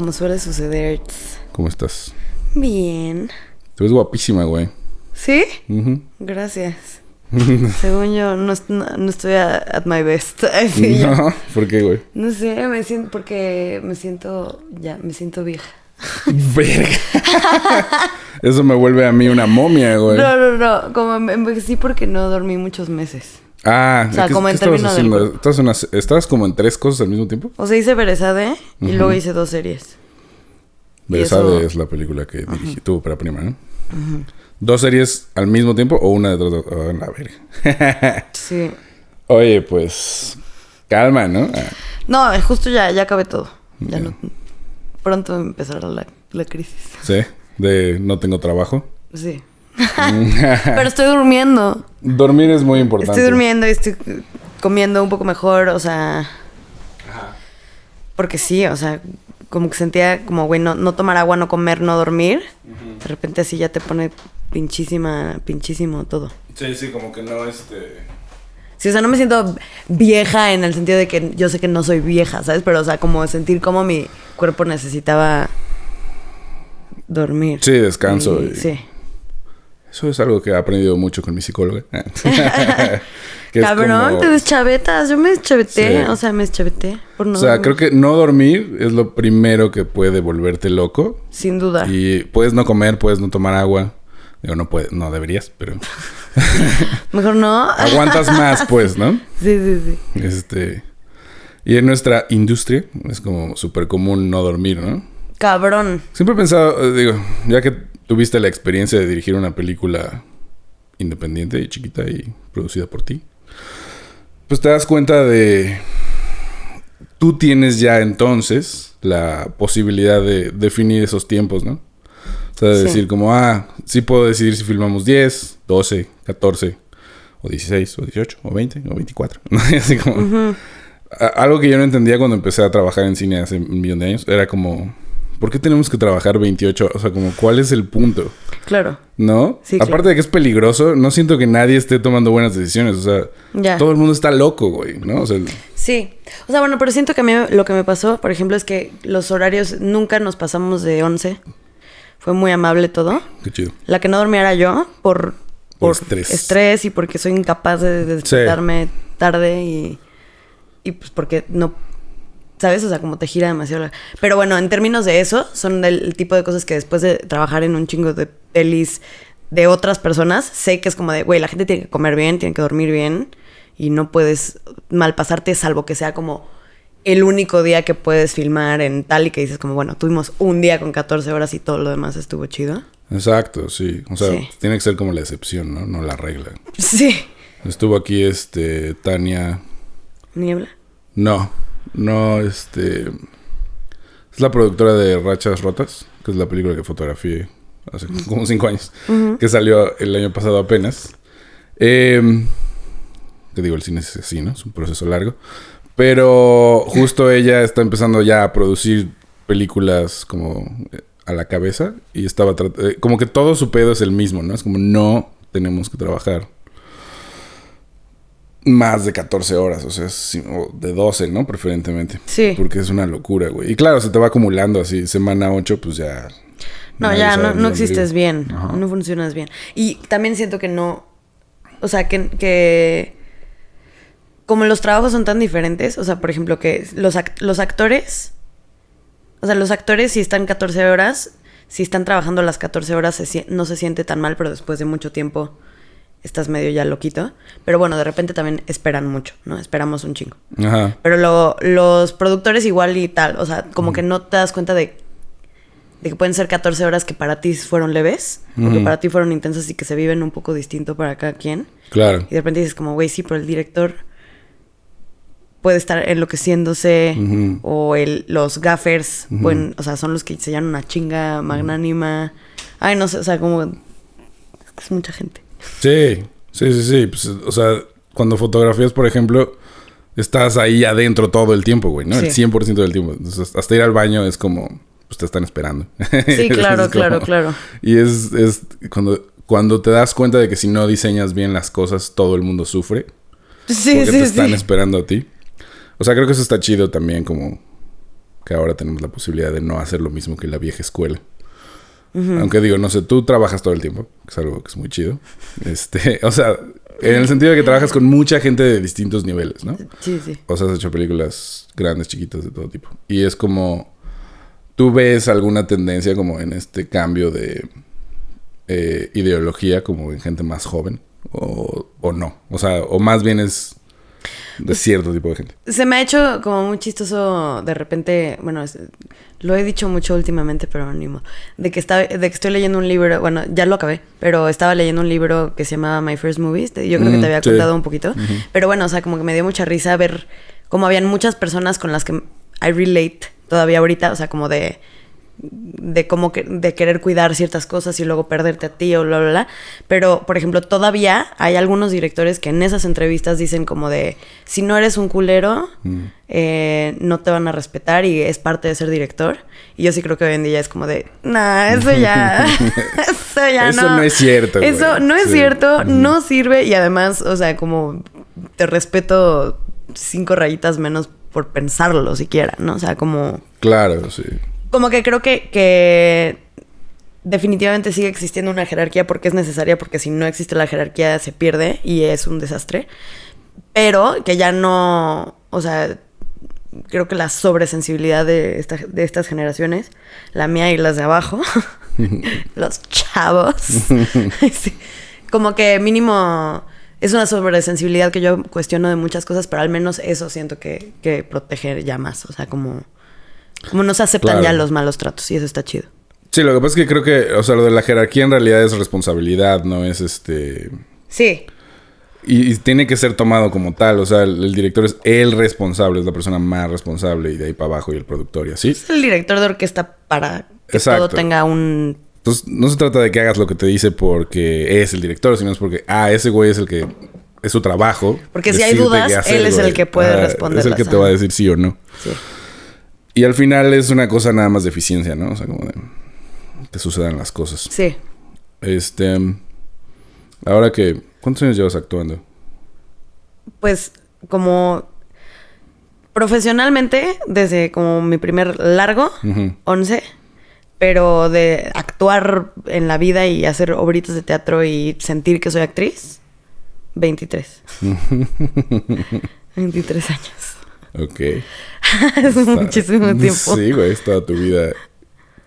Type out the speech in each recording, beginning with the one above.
como suele suceder. ¿Cómo estás? Bien. Te ves guapísima, güey. ¿Sí? Uh-huh. Gracias. Según yo, no estoy at my best. Sí, no, ya. ¿por qué, güey? No sé, porque me siento vieja. Verga. Eso me vuelve a mí una momia, güey. No. Como me envejecí porque no dormí muchos meses. Ah, o sea, como en términos del cuerpo. ¿Estabas como en 3 cosas al mismo tiempo? O sea, hice Beresade y luego hice 2 series. Beresade es la película que dirigí tu ópera prima, ¿no? 2 series al mismo tiempo o una detrás de otra. Oh, la verga. Sí. Oye, pues calma, ¿no? No, justo ya acabé todo. Ya no. Pronto empezará la crisis. Sí, de no tengo trabajo. Sí. Pero estoy durmiendo. Dormir es muy importante. Estoy durmiendo y estoy comiendo un poco mejor, o sea... Ajá. Porque sí, o sea, como que sentía como, güey, no tomar agua, no comer, no dormir. De repente así ya te pone pinchísimo todo. Sí, como que no, Sí, o sea, no me siento vieja en el sentido de que yo sé que no soy vieja, ¿sabes? Pero, o sea, como sentir como mi cuerpo necesitaba dormir. Sí, descanso. Sí. Eso es algo que he aprendido mucho con mi psicóloga. Cabrón, como... te deschavetas. Yo me deschaveté. Sí. O sea, me deschaveté por no dormir. Creo que no dormir es lo primero que puede volverte loco. Sin duda. Y puedes no comer, puedes no tomar agua. Digo, no deberías, pero... Mejor no. Aguantas más, pues, ¿no? Sí. Y en nuestra industria es como súper común no dormir, ¿no? Cabrón. Siempre he pensado, ya que tuviste la experiencia de dirigir una película independiente y chiquita y producida por ti, pues te das cuenta de... Tú tienes ya entonces la posibilidad de definir esos tiempos, ¿no? O sea, de decir como, sí puedo decidir si filmamos 10, 12, 14, o 16, o 18, o 20, o 24. Así como... Algo que yo no entendía cuando empecé a trabajar en cine hace 1,000,000 de años era como... ¿Por qué tenemos que trabajar 28? O sea, como, ¿cuál es el punto? Claro. ¿No? Sí, aparte de que es peligroso, no siento que nadie esté tomando buenas decisiones. O sea, todo el mundo está loco, güey, ¿no? O sea... Sí. O sea, bueno, pero siento que a mí lo que me pasó, por ejemplo, es que los horarios nunca nos pasamos de 11. Fue muy amable todo. Qué chido. La que no dormía era yo por estrés y porque soy incapaz de despertarme tarde y pues porque no... ¿Sabes? O sea, como te gira demasiado. Pero bueno, en términos de eso, son del tipo de cosas que después de trabajar en un chingo de pelis de otras personas, sé que es como de, güey, la gente tiene que comer bien, tiene que dormir bien y no puedes malpasarte salvo que sea como el único día que puedes filmar en tal y que dices como, bueno, tuvimos un día con 14 horas y todo lo demás estuvo chido. Exacto, sí. O sea, tiene que ser como la excepción, ¿no? No la regla. Sí. Estuvo aquí Tania... ¿Niebla? No, es la productora de Rachas Rotas, que es la película que fotografié hace como 5 años, que salió el año pasado apenas. Que digo, el cine es así, ¿no? Es un proceso largo. Pero justo ella está empezando ya a producir películas como a la cabeza y estaba como que todo su pedo es el mismo, ¿no? Es como no tenemos que trabajar más de 14 horas, o sea, o de 12, ¿no? Preferentemente. Sí. Porque es una locura, güey. Y claro, se te va acumulando así. Semana 8, pues ya... No, ya no existes bien. Ajá. No funcionas bien. Y también siento que no... O sea, que como los trabajos son tan diferentes, o sea, por ejemplo, que los actores... O sea, los actores si están 14 horas, si están trabajando las 14 horas, no se siente tan mal, pero después de mucho tiempo... estás medio ya loquito. Pero bueno, de repente también esperan mucho, ¿no? Esperamos un chingo. Ajá. Pero los productores igual y tal. O sea, como que no te das cuenta de que pueden ser 14 horas que para ti fueron leves. Porque para ti fueron intensas y que se viven un poco distinto para cada quien. Claro. Y de repente dices como, güey, sí, pero el director puede estar enloqueciéndose. O los gaffers pueden... O sea, son los que se llaman una chinga magnánima. Ay, no sé, o sea, como... Es mucha gente. Sí. Pues, o sea, cuando fotografías, por ejemplo, estás ahí adentro todo el tiempo, güey, ¿no? Sí. El 100% del tiempo. Entonces, hasta ir al baño es como... Pues te están esperando. Sí, claro. Y es cuando te das cuenta de que si no diseñas bien las cosas, todo el mundo sufre. Sí, porque te están esperando a ti. O sea, creo que eso está chido también, como... que ahora tenemos la posibilidad de no hacer lo mismo que la vieja escuela. Aunque digo, no sé, tú trabajas todo el tiempo, que es algo que es muy chido. O sea, en el sentido de que trabajas con mucha gente de distintos niveles, ¿no? Sí, sí. O sea, has hecho películas grandes, chiquitas, de todo tipo. Y es como... ¿Tú ves alguna tendencia como en este cambio de ideología como en gente más joven? ¿O no? O sea, o más bien es de cierto tipo de gente. Se me ha hecho como muy chistoso de repente, bueno, lo he dicho mucho últimamente, pero ánimo, de que estoy leyendo un libro, bueno, ya lo acabé, pero estaba leyendo un libro que se llamaba My First Movies, yo creo que te había contado un poquito, pero bueno, o sea, como que me dio mucha risa ver cómo habían muchas personas con las que I relate todavía ahorita, o sea, como de cómo de querer cuidar ciertas cosas y luego perderte a ti o bla, bla, bla. Pero, por ejemplo, todavía hay algunos directores que en esas entrevistas dicen como de, si no eres un culero, no te van a respetar y es parte de ser director. Y yo sí creo que hoy en día es como de, nah, eso ya eso no es cierto. Eso güey. No es cierto, no sirve y además, o sea, como te respeto 5 rayitas menos por pensarlo siquiera, ¿no? O sea, como... Claro, sí. Como que creo que definitivamente sigue existiendo una jerarquía porque es necesaria, porque si no existe la jerarquía se pierde y es un desastre. Pero que ya no... O sea, creo que la sobresensibilidad de estas generaciones, la mía y las de abajo, los chavos, sí, como que mínimo... Es una sobresensibilidad que yo cuestiono de muchas cosas, pero al menos eso siento que protege ya más. O sea, como no se aceptan ya los malos tratos y eso está chido. Sí, lo que pasa es que creo que, o sea, lo de la jerarquía en realidad es responsabilidad, no es Sí. Y tiene que ser tomado como tal, o sea, el director es el responsable, es la persona más responsable y de ahí para abajo y el productor y así. Es el director de orquesta para que todo tenga un... Entonces, no se trata de que hagas lo que te dice porque es el director, sino es porque, ese güey es el que... Es su trabajo. Porque si hay dudas, él es el que puede responder. Es el que te va a decir sí o no. Sí. Y al final es una cosa nada más de eficiencia, ¿no? O sea, como de... que sucedan las cosas. Sí. Ahora que... ¿Cuántos años llevas actuando? Pues, como... Profesionalmente, desde como mi primer largo, 11... Pero de actuar en la vida y hacer obritas de teatro y sentir que soy actriz, 23. 23 años. Ok. Es muchísimo tiempo. Sí, güey, es toda tu vida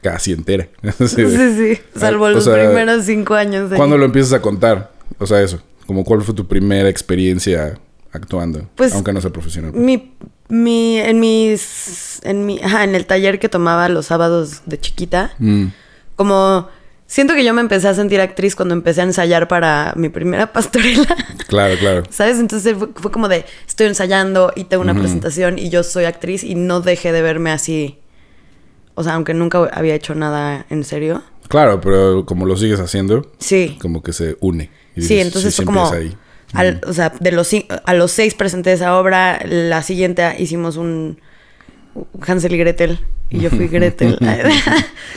casi entera. Sí. Salvo los primeros 5 años. ¿Cuándo lo empiezas a contar? O sea, eso. Como cuál fue tu primera experiencia actuando, pues, aunque no sea profesional. En el taller que tomaba los sábados de chiquita, como siento que yo me empecé a sentir actriz cuando empecé a ensayar para mi primera pastorela. Claro. ¿Sabes? Entonces fue como de, estoy ensayando y tengo una presentación y yo soy actriz y no dejé de verme así. O sea, aunque nunca había hecho nada en serio. Claro, pero como lo sigues haciendo, sí, como que se une. Y sí, dices, entonces fue como... Ahí. O sea, a los 6 presenté esa obra. La siguiente hicimos un Hansel y Gretel. Y yo fui Gretel.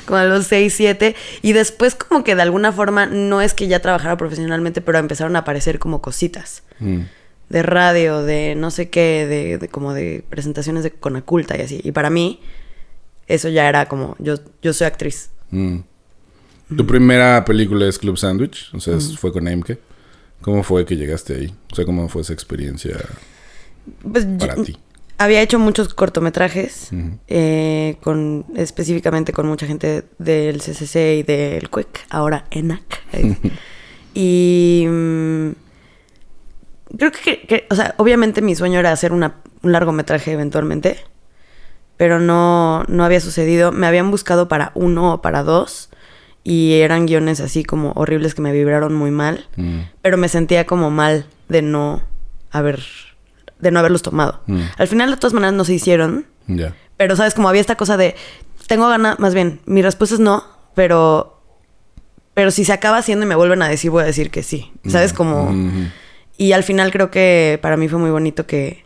Como a los 6, 7. Y después como que de alguna forma, no es que ya trabajara profesionalmente, pero empezaron a aparecer como cositas. De radio, de no sé qué, de como de presentaciones de Conaculta y así. Y para mí, eso ya era como, yo soy actriz. ¿Tu primera película es Club Sandwich? O sea, fue con Emke. ¿Cómo fue que llegaste ahí? O sea, ¿cómo fue esa experiencia para ti? Había hecho muchos cortometrajes, específicamente con mucha gente del CCC y del CUEC, ahora ENAC. Y creo que, o sea, obviamente mi sueño era hacer un largometraje eventualmente, pero no había sucedido. Me habían buscado para 1 o para 2. Y eran guiones así como horribles que me vibraron muy mal. Pero me sentía como mal de no haberlos tomado. Al final, de todas maneras, no se hicieron. Yeah. Pero, ¿sabes? Como había esta cosa de... Tengo ganas... Más bien, mi respuesta es no. Pero si se acaba haciendo y me vuelven a decir, voy a decir que sí. ¿Sabes? Como... Y al final creo que para mí fue muy bonito que...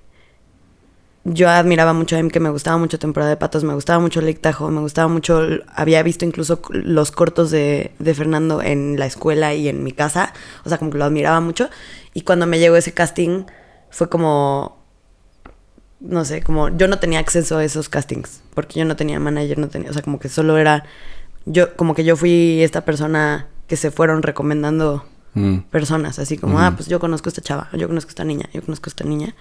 Yo admiraba mucho a que me gustaba mucho Temporada de Patos, me gustaba mucho Lake Tahoe, me gustaba mucho... Había visto incluso los cortos de Fernando en la escuela y en mi casa. O sea, como que lo admiraba mucho. Y cuando me llegó ese casting, fue como... no sé, como yo no tenía acceso a esos castings, porque yo no tenía manager, no tenía, o sea, como que solo era yo, como que yo fui esta persona que se fueron recomendando personas, así como, pues yo conozco a esta chava, yo conozco a esta niña, yo conozco a esta niña.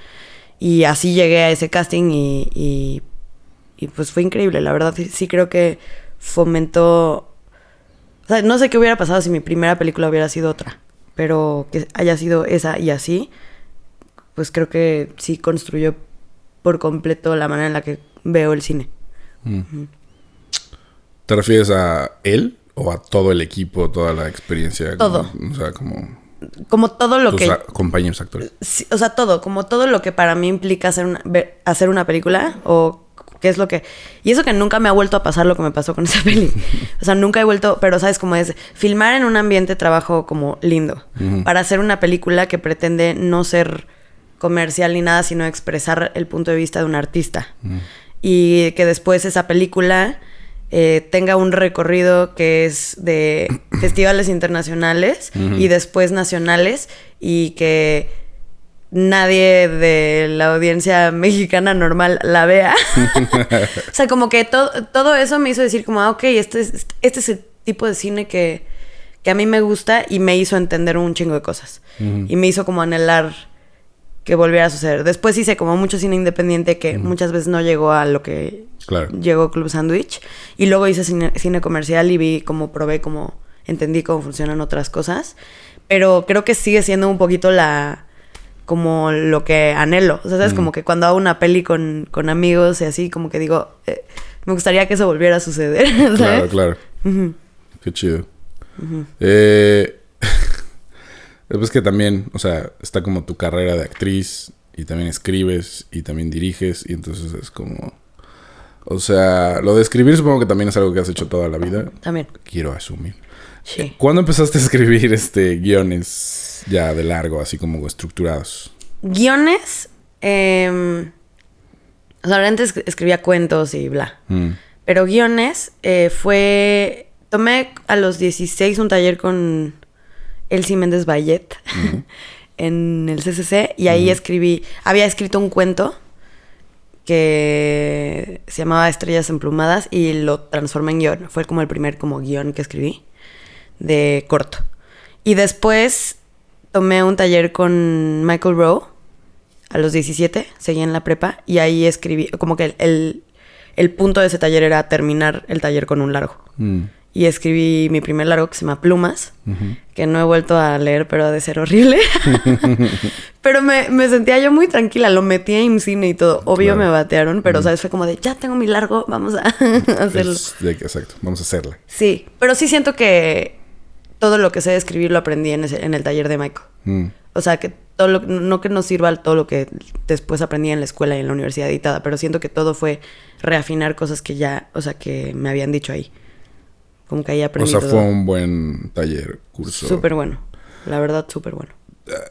Y así llegué a ese casting y pues fue increíble, la verdad. Sí creo que fomentó... O sea, no sé qué hubiera pasado si mi primera película hubiera sido otra, pero que haya sido esa y así, pues creo que sí construyó por completo la manera en la que veo el cine. ¿Te refieres a él o a todo el equipo, toda la experiencia? Todo. O sea, como todo lo que... compañeros actores. Sí, o sea, como todo lo que para mí implica hacer una película o qué es lo que... Y eso que nunca me ha vuelto a pasar lo que me pasó con esa peli. O sea, nunca he vuelto... Pero sabes cómo es filmar en un ambiente de trabajo como lindo. Para hacer una película que pretende no ser comercial ni nada, sino expresar el punto de vista de un artista. Y que después esa película... tenga un recorrido que es de festivales internacionales y después nacionales y que nadie de la audiencia mexicana normal la vea. O sea, como que todo eso me hizo decir como, ok, este es el tipo de cine que a mí me gusta y me hizo entender un chingo de cosas. Y me hizo como anhelar que volviera a suceder. Después hice como mucho cine independiente que muchas veces no llegó a lo que llegó Club Sándwich. Y luego hice cine comercial y vi cómo probé, cómo entendí cómo funcionan otras cosas. Pero creo que sigue siendo un poquito como lo que anhelo. O sea, ¿sabes? Como que cuando hago una peli con amigos y así, como que digo, me gustaría que eso volviera a suceder. ¿Sabes? Claro. Qué chido. Es que también, o sea, está como tu carrera de actriz y también escribes y también diriges y entonces es como... O sea, lo de escribir supongo que también es algo que has hecho toda la vida. También. Quiero asumir. Sí. ¿Cuándo empezaste a escribir guiones ya de largo, así como estructurados? Guiones, o sea, antes escribía cuentos y bla. Pero guiones tomé a los 16 un taller con Elsie Méndez Bayet en el CCC y ahí había escrito un cuento que se llamaba Estrellas Emplumadas y lo transformé en guión. Fue como el primer como guión que escribí de corto. Y después tomé un taller con Michael Rowe a los 17, seguí en la prepa y ahí escribí, como que el punto de ese taller era terminar el taller con un largo. Y escribí mi primer largo que se llama Plumas, que no he vuelto a leer, pero ha de ser horrible. Pero me sentía yo muy tranquila, lo metí en cine y todo. Obvio me batearon, pero ¿sabes? Fue como de, ya tengo mi largo, vamos a hacerlo. Exacto, vamos a hacerla. Sí, pero sí siento que todo lo que sé de escribir lo aprendí en el taller de Michael. O sea, que no que nos sirva todo lo que después aprendí en la escuela y en la universidad editada, pero siento que todo fue reafinar cosas que ya, o sea, que me habían dicho ahí. Como que ahí aprendí todo. O sea, fue un buen taller, curso. Súper bueno. La verdad, súper bueno.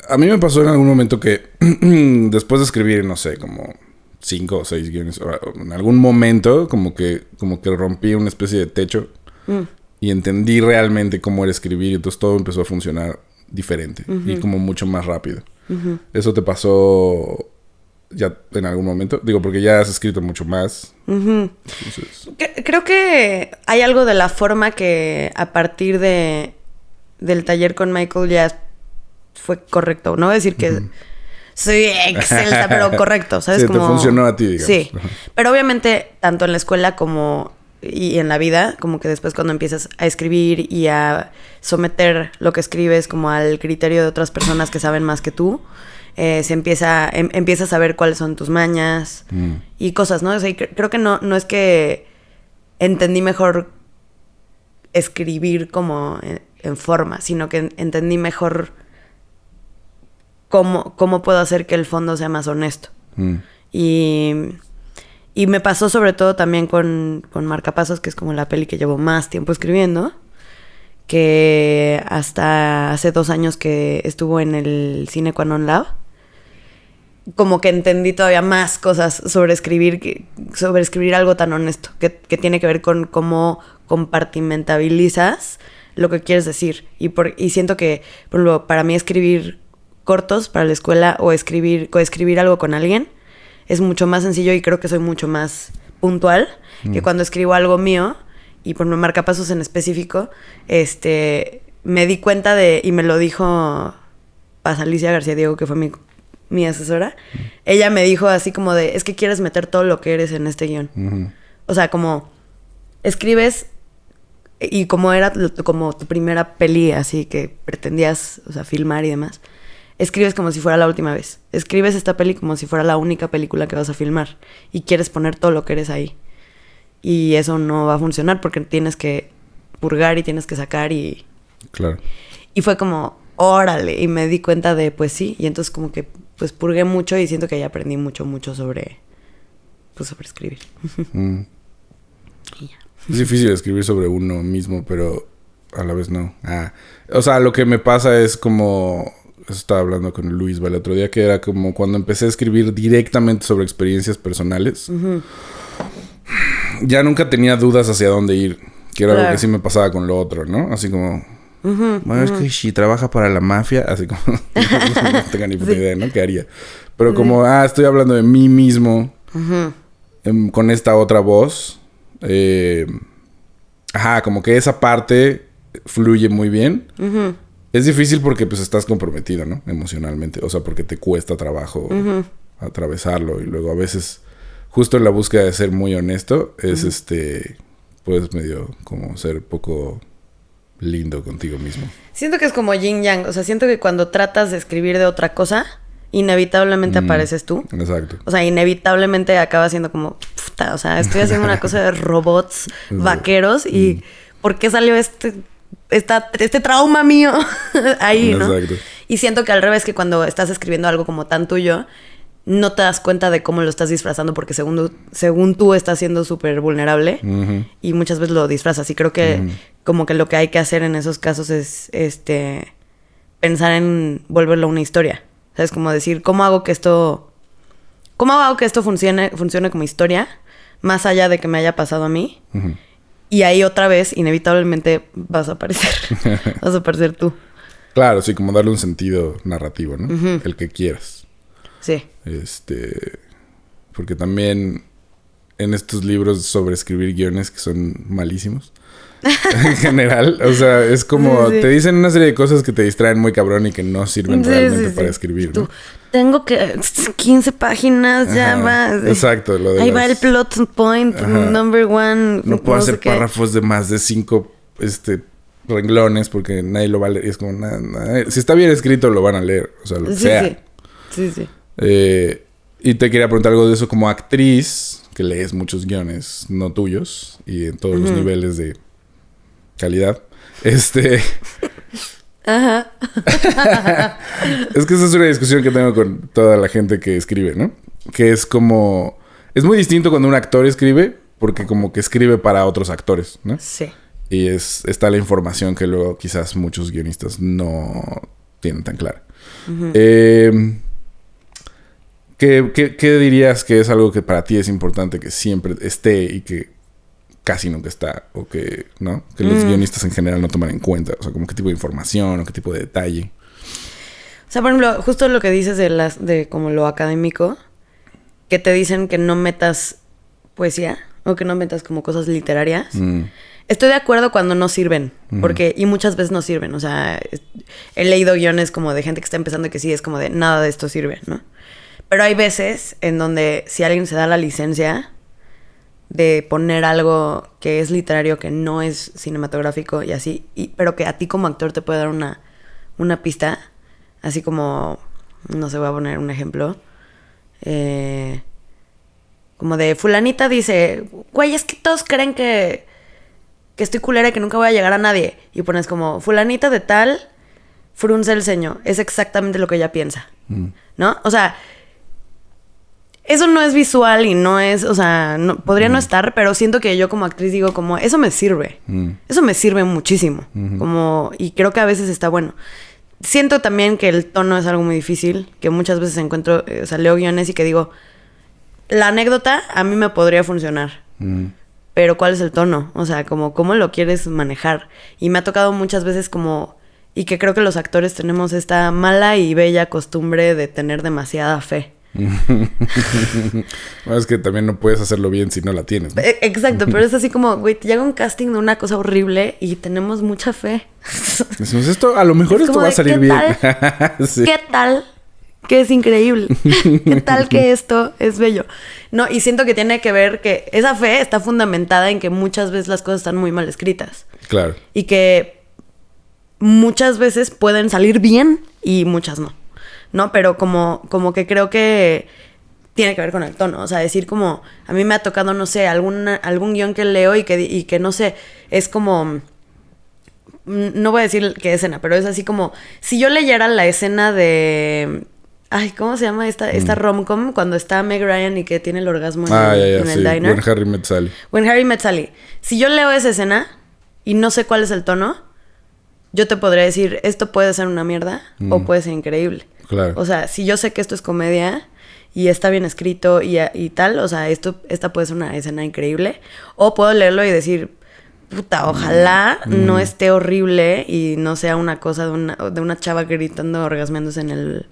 A mí me pasó en algún momento que después de escribir, no sé, como 5 o 6 guiones, en algún momento como que rompí una especie de techo y entendí realmente cómo era escribir y entonces todo empezó a funcionar diferente y como mucho más rápido. ¿Eso te pasó ya en algún momento? Digo, porque ya has escrito mucho más. Entonces... Creo que hay algo de la forma que a partir del taller con Michael ya fue correcto. No voy a decir que soy excelsa, pero correcto, ¿sabes? Sí, te funcionó a ti, digamos. Sí, pero obviamente tanto en la escuela y en la vida, como que después cuando empiezas a escribir y a someter lo que escribes como al criterio de otras personas que saben más que tú, empiezas a saber cuáles son tus mañas y cosas, ¿no? O sea, creo que no es que entendí mejor escribir como en forma, sino que entendí mejor cómo puedo hacer que el fondo sea más honesto. Y me pasó sobre todo también con Marcapasos, que es como la peli que llevo más tiempo escribiendo, que hasta hace 2 años que estuvo en el Cine Quanon Lab, como que entendí todavía más cosas sobre escribir algo tan honesto, que tiene que ver con cómo compartimentalizas lo que quieres decir. Y siento que, por ejemplo, para mí escribir cortos para la escuela o coescribir algo con alguien es mucho más sencillo y creo que soy mucho más puntual que cuando escribo algo mío y por marcapasos en específico, me di cuenta de, y me lo dijo Paz Alicia García Diego, que fue mi asesora. Ella me dijo así como de, es que quieres meter todo lo que eres en este guión. O sea, como escribes, y como era como tu primera peli, así que pretendías, o sea, filmar y demás, escribes como si fuera la última vez. Escribes esta peli como si fuera la única película que vas a filmar y quieres poner todo lo que eres ahí. Y eso no va a funcionar porque tienes que purgar y tienes que sacar y... Claro. Y fue como, órale, y me di cuenta de, pues sí, y entonces como que pues purgué mucho y siento que ahí aprendí mucho sobre escribir. Y ya. Es difícil escribir sobre uno mismo, pero a la vez no. O sea, lo que me pasa es como... Estaba hablando con Luis el otro día, que era como cuando empecé a escribir directamente sobre experiencias personales. Ya nunca tenía dudas hacia dónde ir. Que era algo que sí me pasaba con lo otro, ¿no? Así como... bueno, es que si trabaja para la mafia, así como... no tengo ni puta idea, ¿no? ¿Qué haría? Pero como, estoy hablando de mí mismo. Con esta otra voz. Como que esa parte fluye muy bien. Es difícil porque pues estás comprometido, ¿no? Emocionalmente. O sea, porque te cuesta trabajo atravesarlo. Y luego a veces, justo en la búsqueda de ser muy honesto, es pues medio como ser poco lindo contigo mismo. Siento que es como yin yang. O sea, siento que cuando tratas de escribir de otra cosa, inevitablemente apareces tú. Exacto. O sea, inevitablemente acaba siendo como... Puta, o sea, estoy haciendo una cosa de robots vaqueros y... ¿Por qué salió este trauma mío ahí, no? Exacto. Y siento que al revés, que cuando estás escribiendo algo como tan tuyo, no te das cuenta de cómo lo estás disfrazando porque según tú estás siendo súper vulnerable y muchas veces lo disfrazas. Y creo que como que lo que hay que hacer en esos casos es pensar en volverlo una historia. ¿Sabes? Como decir, ¿cómo hago que esto funcione como historia? Más allá de que me haya pasado a mí. Y ahí otra vez, inevitablemente, vas a aparecer. Vas a aparecer tú. Claro, sí, como darle un sentido narrativo, ¿no? El que quieras. Sí. Porque también en estos libros sobre escribir guiones que son malísimos. En general, o sea, es como... Te dicen una serie de cosas que te distraen muy cabrón y que no sirven realmente para escribir, ¿no? Tengo que... 15 páginas, ya va. Exacto. Ahí va el plot point, number one. No puedo hacer párrafos de más de 5 renglones porque nadie lo va a leer. Y es como... nada. Si está bien escrito, lo van a leer. O sea, lo que sea. Sí. Y te quería preguntar algo de eso como actriz, que lees muchos guiones no tuyos y en todos los niveles de calidad. Ajá. Es que esa es una discusión que tengo con toda la gente que escribe, ¿no? Que es como... Es muy distinto cuando un actor escribe porque como que escribe para otros actores, ¿no? Sí. Y está la información que luego quizás muchos guionistas no tienen tan clara. ¿Qué dirías que es algo que para ti es importante que siempre esté y que casi nunca está? O que, ¿no? Que los guionistas en general no toman en cuenta. O sea, como qué tipo de información o qué tipo de detalle. O sea, por ejemplo, justo lo que dices de como lo académico, que te dicen que no metas poesía o que no metas como cosas literarias. Estoy de acuerdo cuando no sirven, porque y muchas veces no sirven. O sea, he leído guiones como de gente que está empezando y que sí es como de nada de esto sirve, ¿no? Pero hay veces en donde si alguien se da la licencia de poner algo que es literario, que no es cinematográfico y así, pero que a ti como actor te puede dar una pista, así como, no sé, voy a poner un ejemplo, como de fulanita dice, güey, es que todos creen que estoy culera y que nunca voy a llegar a nadie, y pones como, fulanita de tal frunce el ceño, es exactamente lo que ella piensa, ¿no? O sea, eso no es visual y no es, o sea, podría no estar, pero siento que yo como actriz digo como, eso me sirve. Eso me sirve muchísimo. Como, y creo que a veces está bueno. Siento también que el tono es algo muy difícil, que muchas veces encuentro, o sea, leo guiones y que digo, la anécdota a mí me podría funcionar. Pero ¿cuál es el tono? O sea, como, ¿cómo lo quieres manejar? Y me ha tocado muchas veces como, y que creo que los actores tenemos esta mala y bella costumbre de tener demasiada fe. Bueno, es que también no puedes hacerlo bien si no la tienes, ¿no? Exacto, pero es así como, güey, te llega un casting de una cosa horrible y tenemos mucha fe. Decimos, a lo mejor esto va a salir bien. Sí. ¿Qué tal? Que es increíble. ¿Qué tal que esto es bello? No, y siento que tiene que ver que esa fe está fundamentada en que muchas veces las cosas están muy mal escritas. Claro. Y que muchas veces pueden salir bien y muchas no. ¿No? Pero como que creo que tiene que ver con el tono. O sea, decir como... A mí me ha tocado, no sé, algún guión que leo y que no sé, es como... No voy a decir qué escena, pero es así como... Si yo leyera la escena de... Ay, ¿cómo se llama esta rom-com? Cuando está Meg Ryan y que tiene el orgasmo en el diner. When Harry Met Sally. When Harry Met Sally. Si yo leo esa escena y no sé cuál es el tono, yo te podría decir, esto puede ser una mierda o puede ser increíble. Claro. O sea, si yo sé que esto es comedia y está bien escrito y tal, o sea, esta puede ser una escena increíble. O puedo leerlo y decir, puta, ojalá no esté horrible y no sea una cosa de una chava gritando, orgasmeándose en el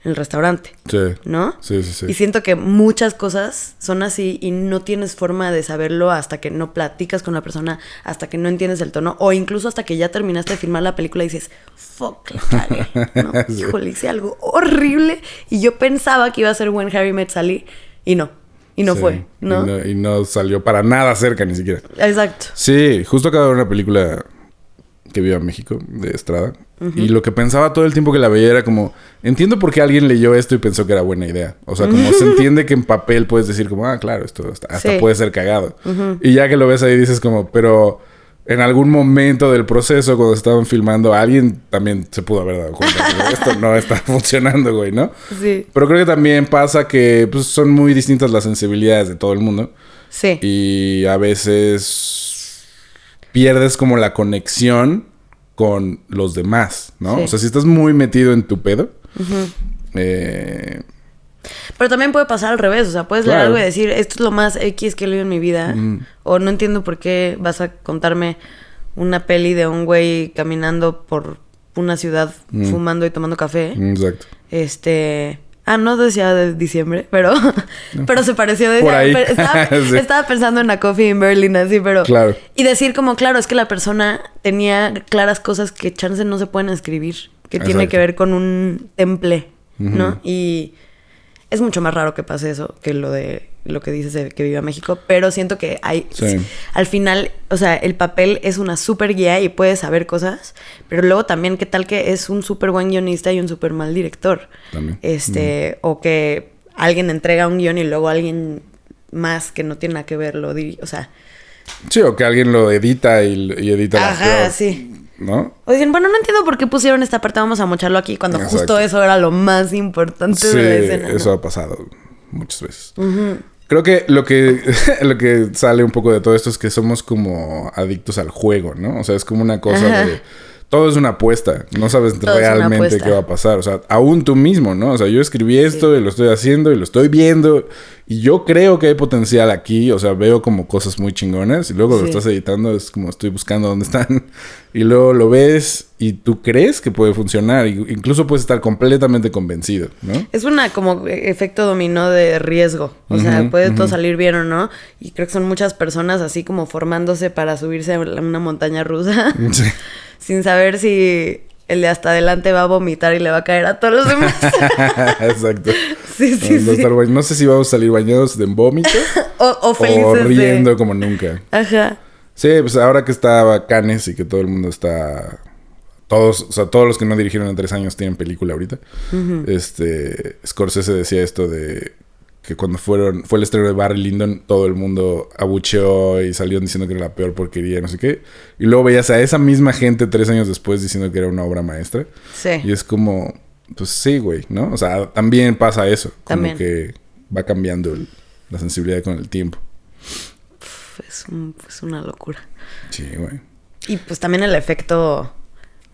restaurante. Sí. ¿No? Sí. Y siento que muchas cosas son así y no tienes forma de saberlo hasta que no platicas con la persona, hasta que no entiendes el tono, o incluso hasta que ya terminaste de filmar la película y dices, fuck, la cagué, ¿no? Sí. Híjole, hice algo horrible y yo pensaba que iba a ser When Harry Met Sally y no. Y no fue, ¿no? Y no salió para nada cerca ni siquiera. Exacto. Sí, justo acabo de ver una película que viva en México, de Estrada. Y lo que pensaba todo el tiempo que la veía era como... Entiendo por qué alguien leyó esto y pensó que era buena idea. O sea, como se entiende que en papel puedes decir como... Ah, claro, esto hasta puede ser cagado. Y ya que lo ves ahí dices como... Pero en algún momento del proceso, cuando estaban filmando, alguien también se pudo haber dado cuenta de esto no está funcionando, güey, ¿no? Sí. Pero creo que también pasa que pues, son muy distintas las sensibilidades de todo el mundo. Sí. Y a veces pierdes como la conexión con los demás, ¿no? Sí. O sea, si estás muy metido en tu pedo... Pero también puede pasar al revés. O sea, puedes leer algo y decir, esto es lo más X que he leído en mi vida. O no entiendo por qué vas a contarme una peli de un güey caminando por una ciudad fumando y tomando café. Exacto. No decía de diciembre, pero se pareció de... Por ahí. Estaba pensando en A Coffee in Berlin, así, pero... Claro. Y decir como, claro, es que la persona tenía claras cosas que chance no se pueden escribir. Que tiene que ver con un temple, ¿no? Y es mucho más raro que pase eso que lo que dices de que vive a México. Pero siento que al final, o sea, el papel es una súper guía y puedes saber cosas. Pero luego también, ¿qué tal que es un súper buen guionista y un súper mal director? También. O que alguien entrega un guión y luego alguien más que no tiene nada que ver lo dirige, o sea... Sí, o que alguien lo edita y edita la peor, sí. ¿no? O dicen, bueno, no entiendo por qué pusieron esta parte, vamos a mocharlo aquí, cuando justo eso era lo más importante de la escena. Sí, eso ha pasado muchas veces. Creo que lo que sale un poco de todo esto es que somos como adictos al juego, ¿no? O sea, es como una cosa de... Todo es una apuesta. No sabes realmente qué va a pasar. O sea, aún tú mismo, ¿no? O sea, yo escribí esto y lo estoy haciendo y lo estoy viendo. Y yo creo que hay potencial aquí. O sea, veo como cosas muy chingonas. Y luego lo estás editando. Es como estoy buscando dónde están. Y luego lo ves y tú crees que puede funcionar. Incluso puedes estar completamente convencido, ¿no? Es una como efecto dominó de riesgo. O sea, puede todo salir bien o no. Y creo que son muchas personas así como formándose para subirse a una montaña rusa. Sí. Sin saber si el de hasta adelante va a vomitar y le va a caer a todos los demás. Exacto. Sí. No sé si vamos a salir bañados de vómito o felices o riendo como nunca. Ajá. Sí, pues ahora que está Cannes y que todo el mundo está... Todos los que no dirigieron en 3 años tienen película ahorita. Scorsese decía esto de... que cuando fue el estreno de Barry Lyndon, todo el mundo abucheó y salieron diciendo que era la peor porquería, no sé qué. Y luego veías a esa misma gente 3 años después diciendo que era una obra maestra. Sí. Y es como, pues sí, güey, ¿no? O sea, también pasa eso. Como que va cambiando la sensibilidad con el tiempo. Es una locura. Sí, güey. Y pues también el efecto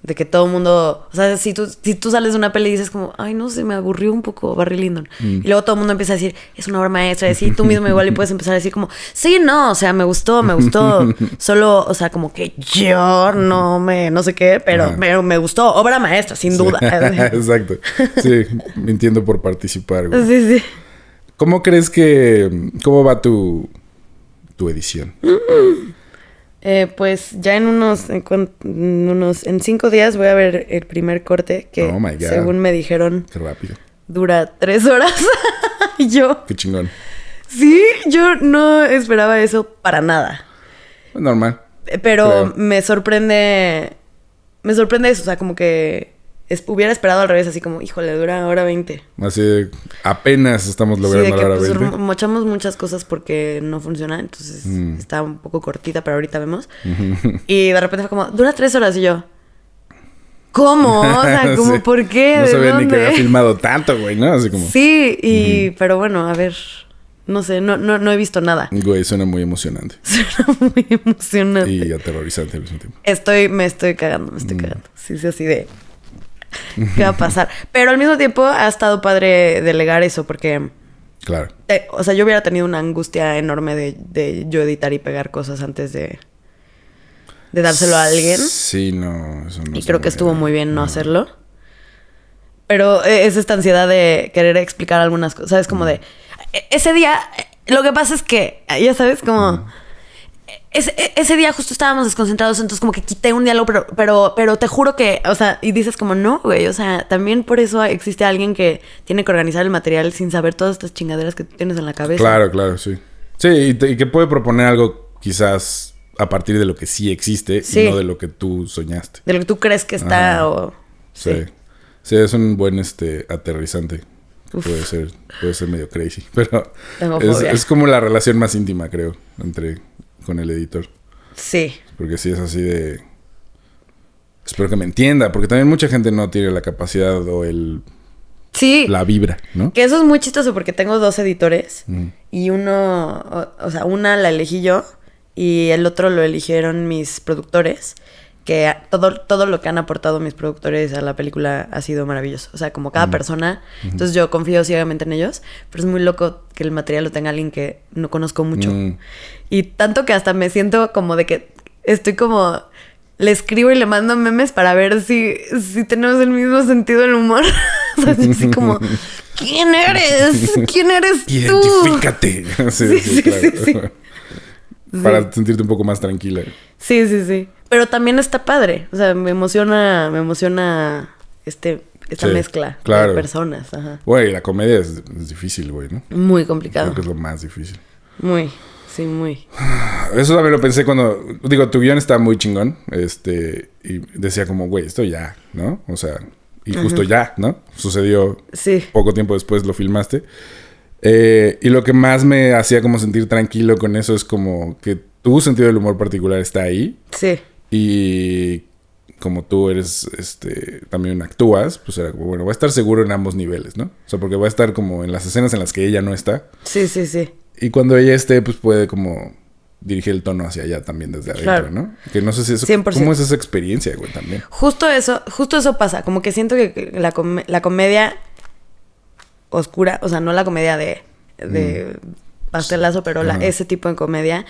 De que todo el mundo... O sea, si tú sales de una peli y dices como... Ay, no sé, me aburrió un poco Barry Lyndon. Y luego todo el mundo empieza a decir... Es una obra maestra. Y así tú mismo igual y puedes empezar a decir como... Sí, no, o sea, me gustó. Solo, o sea, como que yo no sé qué. Pero me gustó. Obra maestra, sin duda. Exacto. Sí, mintiendo por participar, güey. Sí. ¿Cómo crees que... ¿Cómo va tu edición? Pues ya en 5 días voy a ver el primer corte que, según me dijeron, qué rápido, dura 3 horas. Y yo... Qué chingón. Sí, yo no esperaba eso para nada. Normal. Pero me sorprende eso, o sea, como que hubiera esperado al revés, así como, híjole, dura hora 20. Así de, apenas estamos logrando la hora 20. Pues mochamos muchas cosas porque no funciona, entonces está un poco cortita, pero ahorita vemos. Y de repente fue como, dura 3 horas, y yo, ¿cómo? O sea, como, ¿por qué? No sabía ni que había filmado tanto, güey, ¿no? Así como... Sí, pero bueno, a ver, no sé, no he visto nada. Güey, suena muy emocionante. Suena muy emocionante. Y aterrorizante al mismo tiempo. Me estoy cagando. Sí, así de... ¿Qué va a pasar? Pero al mismo tiempo ha estado padre delegar eso porque... Claro. O sea, yo hubiera tenido una angustia enorme de yo editar y pegar cosas antes de dárselo a alguien. Sí, no. Eso no. Y creo que estuvo muy bien no hacerlo. Pero es esta ansiedad de querer explicar algunas cosas. ¿Sabes? Como de... Ese día... Lo que pasa es que... Ya sabes, como... Ese día justo estábamos desconcentrados, entonces como que quité un diálogo, pero te juro que, o sea, y dices como, no, güey, o sea, también por eso existe alguien que tiene que organizar el material sin saber todas estas chingaderas que tú tienes en la cabeza. Claro, sí. Sí, y que puede proponer algo quizás a partir de lo que sí existe y no de lo que tú soñaste. De lo que tú crees que está o... Sí, es un buen aterrizante. Puede ser medio crazy, pero es como la relación más íntima, creo, con el editor. Sí. Porque sí es así de... Espero que me entienda, porque también mucha gente no tiene la capacidad o la vibra, ¿no? Que eso es muy chistoso porque tengo 2 editores y uno, o sea, una la elegí yo y el otro lo eligieron mis productores, que todo lo que han aportado mis productores a la película ha sido maravilloso. O sea, como cada persona. Entonces yo confío ciegamente en ellos. Pero es muy loco que el material lo tenga alguien que no conozco mucho. Y tanto que hasta me siento como de que estoy como... Le escribo y le mando memes para ver si tenemos el mismo sentido del humor. O sea, así como... ¿Quién eres? ¿Quién eres tú? Identifícate. Sí, claro. Para sentirte un poco más tranquila. Sí. Pero también está padre. O sea, me emociona esta mezcla de personas. Ajá. Güey, la comedia es difícil, güey, ¿no? Muy complicado. Creo que es lo más difícil. Muy. Eso también lo pensé cuando... Digo, tu guión está muy chingón. Y decía como, güey, esto ya, ¿no? O sea, y justo ya, ¿no? Sucedió poco tiempo después, lo filmaste. Y lo que más me hacía como sentir tranquilo con eso es como que tu sentido del humor particular está ahí. Sí. Y como tú eres, también actúas, pues era como, bueno, voy a estar seguro en ambos niveles, ¿no? O sea, porque voy a estar como en las escenas en las que ella no está. Sí. Y cuando ella esté, pues puede como dirigir el tono hacia allá también desde adentro, ¿no? Que no sé si eso... 100%. ¿Cómo es esa experiencia, güey, también? Justo eso pasa. Como que siento que la comedia oscura, o sea, no la comedia de pastelazo, pero ese tipo de comedia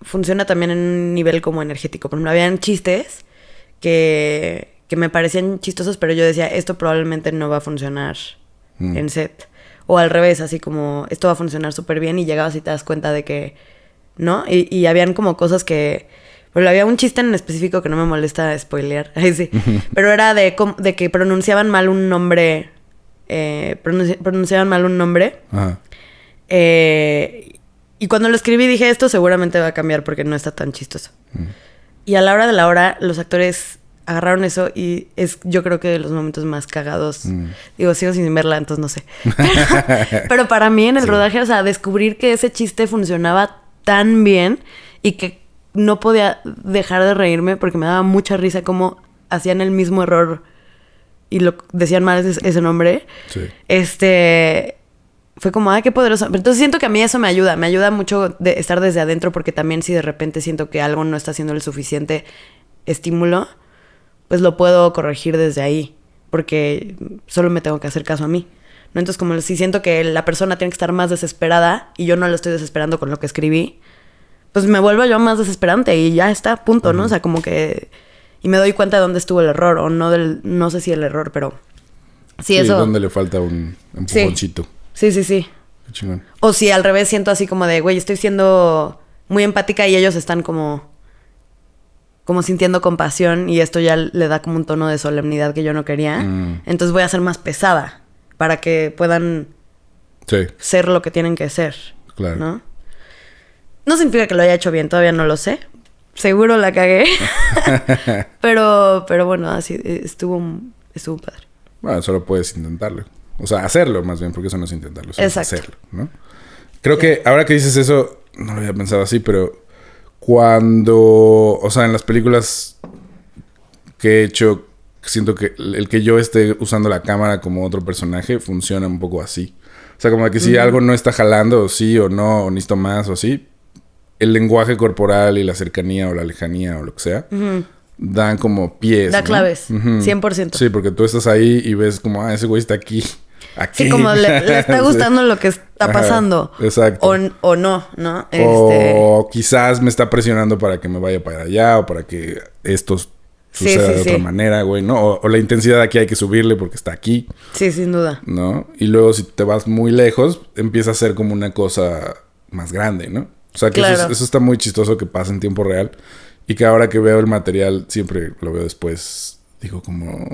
funciona también en un nivel como energético. Por ejemplo, habían chistes que me parecían chistosos, pero yo decía, esto probablemente no va a funcionar en set. O al revés, así como, esto va a funcionar súper bien, y llegabas y te das cuenta de que, ¿no? Y habían como cosas que... Pero había un chiste en específico que no me molesta spoilear. Sí. Pero era de que pronunciaban mal un nombre... pronunciaban mal un nombre. Ajá. Y cuando lo escribí dije, esto seguramente va a cambiar porque no está tan chistoso. Y a la hora de la hora, los actores agarraron eso y es, yo creo que, de los momentos más cagados. Digo, sigo sin verla, entonces no sé. Pero para mí en el rodaje, o sea, descubrir que ese chiste funcionaba tan bien y que no podía dejar de reírme porque me daba mucha risa cómo hacían el mismo error y lo decían mal ese nombre. Sí. Fue como, ay, qué poderoso. Pero entonces siento que a mí eso me ayuda mucho de estar desde adentro, porque también si de repente siento que algo no está haciendo el suficiente estímulo, pues lo puedo corregir desde ahí. Porque solo me tengo que hacer caso a mí, ¿no? Entonces, como si siento que la persona tiene que estar más desesperada y yo no la estoy desesperando con lo que escribí, pues me vuelvo yo más desesperante y ya está, punto, ¿no? O sea, como que... Y me doy cuenta de dónde estuvo el error o no no sé si el error, pero... Sí, eso... dónde le falta un empujoncito. Sí. Qué chingón. O si al revés siento así como de, güey, estoy siendo muy empática y ellos están como sintiendo compasión y esto ya le da como un tono de solemnidad que yo no quería. Entonces voy a ser más pesada para que puedan ser lo que tienen que ser. Claro. ¿No? No significa que lo haya hecho bien, todavía no lo sé. Seguro la cagué. pero bueno, así estuvo padre. Bueno, solo puedes intentarlo. O sea, hacerlo más bien, porque eso no es intentarlo, es hacerlo, ¿no? Creo que ahora que dices eso, no lo había pensado así, pero cuando... O sea, en las películas que he hecho, siento que el que yo esté usando la cámara como otro personaje funciona un poco así. O sea, como que si algo no está jalando, o sí o no, o necesito más o así, el lenguaje corporal y la cercanía o la lejanía o lo que sea, dan como pies. Da claves, 100%. Sí, porque tú estás ahí y ves como, ese güey está aquí. Sí, como le está gustando lo que está pasando. Exacto. O no, ¿no? O quizás me está presionando para que me vaya para allá o para que esto suceda de otra manera, güey, ¿no? O la intensidad aquí hay que subirle porque está aquí. Sí, sin duda. ¿No? Y luego si te vas muy lejos, empieza a ser como una cosa más grande, ¿no? O sea, que eso está muy chistoso que pasa en tiempo real. Y que ahora que veo el material, siempre lo veo después, digo como...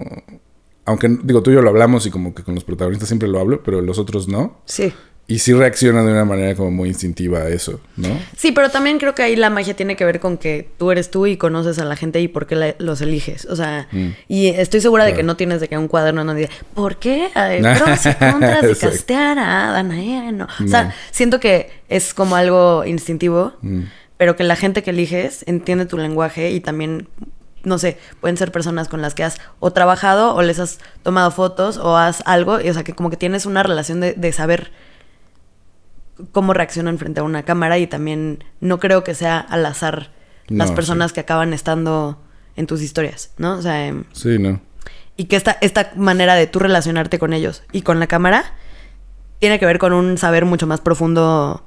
Aunque, digo, tú y yo lo hablamos y como que con los protagonistas siempre lo hablo, pero los otros no. Sí. Y sí reaccionan de una manera como muy instintiva a eso, ¿no? Sí, pero también creo que ahí la magia tiene que ver con que tú eres tú y conoces a la gente y por qué los eliges. O sea, y estoy segura de que no tienes de que un cuaderno no diga, ¿por qué? Pros y contras de castear a Danae, no. O sea, siento que es como algo instintivo, pero que la gente que eliges entiende tu lenguaje y también... No sé, pueden ser personas con las que has o trabajado o les has tomado fotos o has algo. Y, o sea, que como que tienes una relación de saber cómo reaccionan frente a una cámara. Y también no creo que sea al azar las personas que acaban estando en tus historias, ¿no? O sea... sí, ¿no? Y que esta manera de tú relacionarte con ellos y con la cámara tiene que ver con un saber mucho más profundo,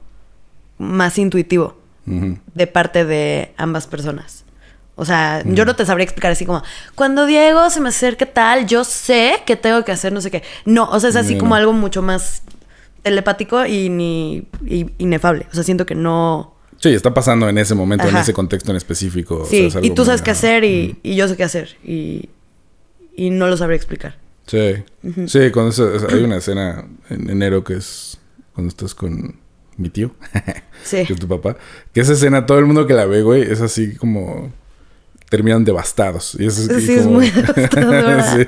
más intuitivo de parte de ambas personas. O sea, yo no te sabría explicar así como... Cuando Diego se me acerca tal, yo sé que tengo que hacer no sé qué. No, o sea, es así como algo mucho más telepático y inefable. O sea, siento que no... Sí, está pasando en ese momento, en ese contexto en específico. Sí, o sea, es algo y tú sabes qué hacer y yo sé qué hacer. Y no lo sabría explicar. Sí. Sí, hay una escena en enero que es cuando estás con mi tío. Sí. Que es tu papá. Que esa escena, todo el mundo que la ve, güey, es así como... terminan devastados. Y eso sí, es muy devastadora. Sí.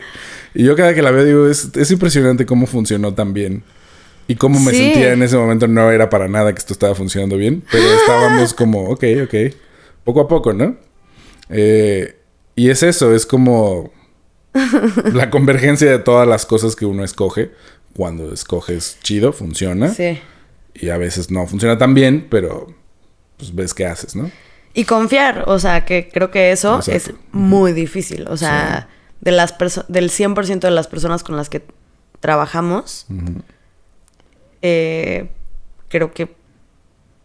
Y yo cada que la veo digo, es impresionante cómo funcionó tan bien. Y cómo me sentía en ese momento. No era para nada que esto estaba funcionando bien. Pero estábamos como, ok. Poco a poco, ¿no? Y es eso, es como... la convergencia de todas las cosas que uno escoge. Cuando escoges chido, funciona. Sí. Y a veces no funciona tan bien, pero... pues ves qué haces, ¿no? Y confiar, o sea, que creo que eso es muy difícil. O sea, del 100% de las personas con las que trabajamos, creo que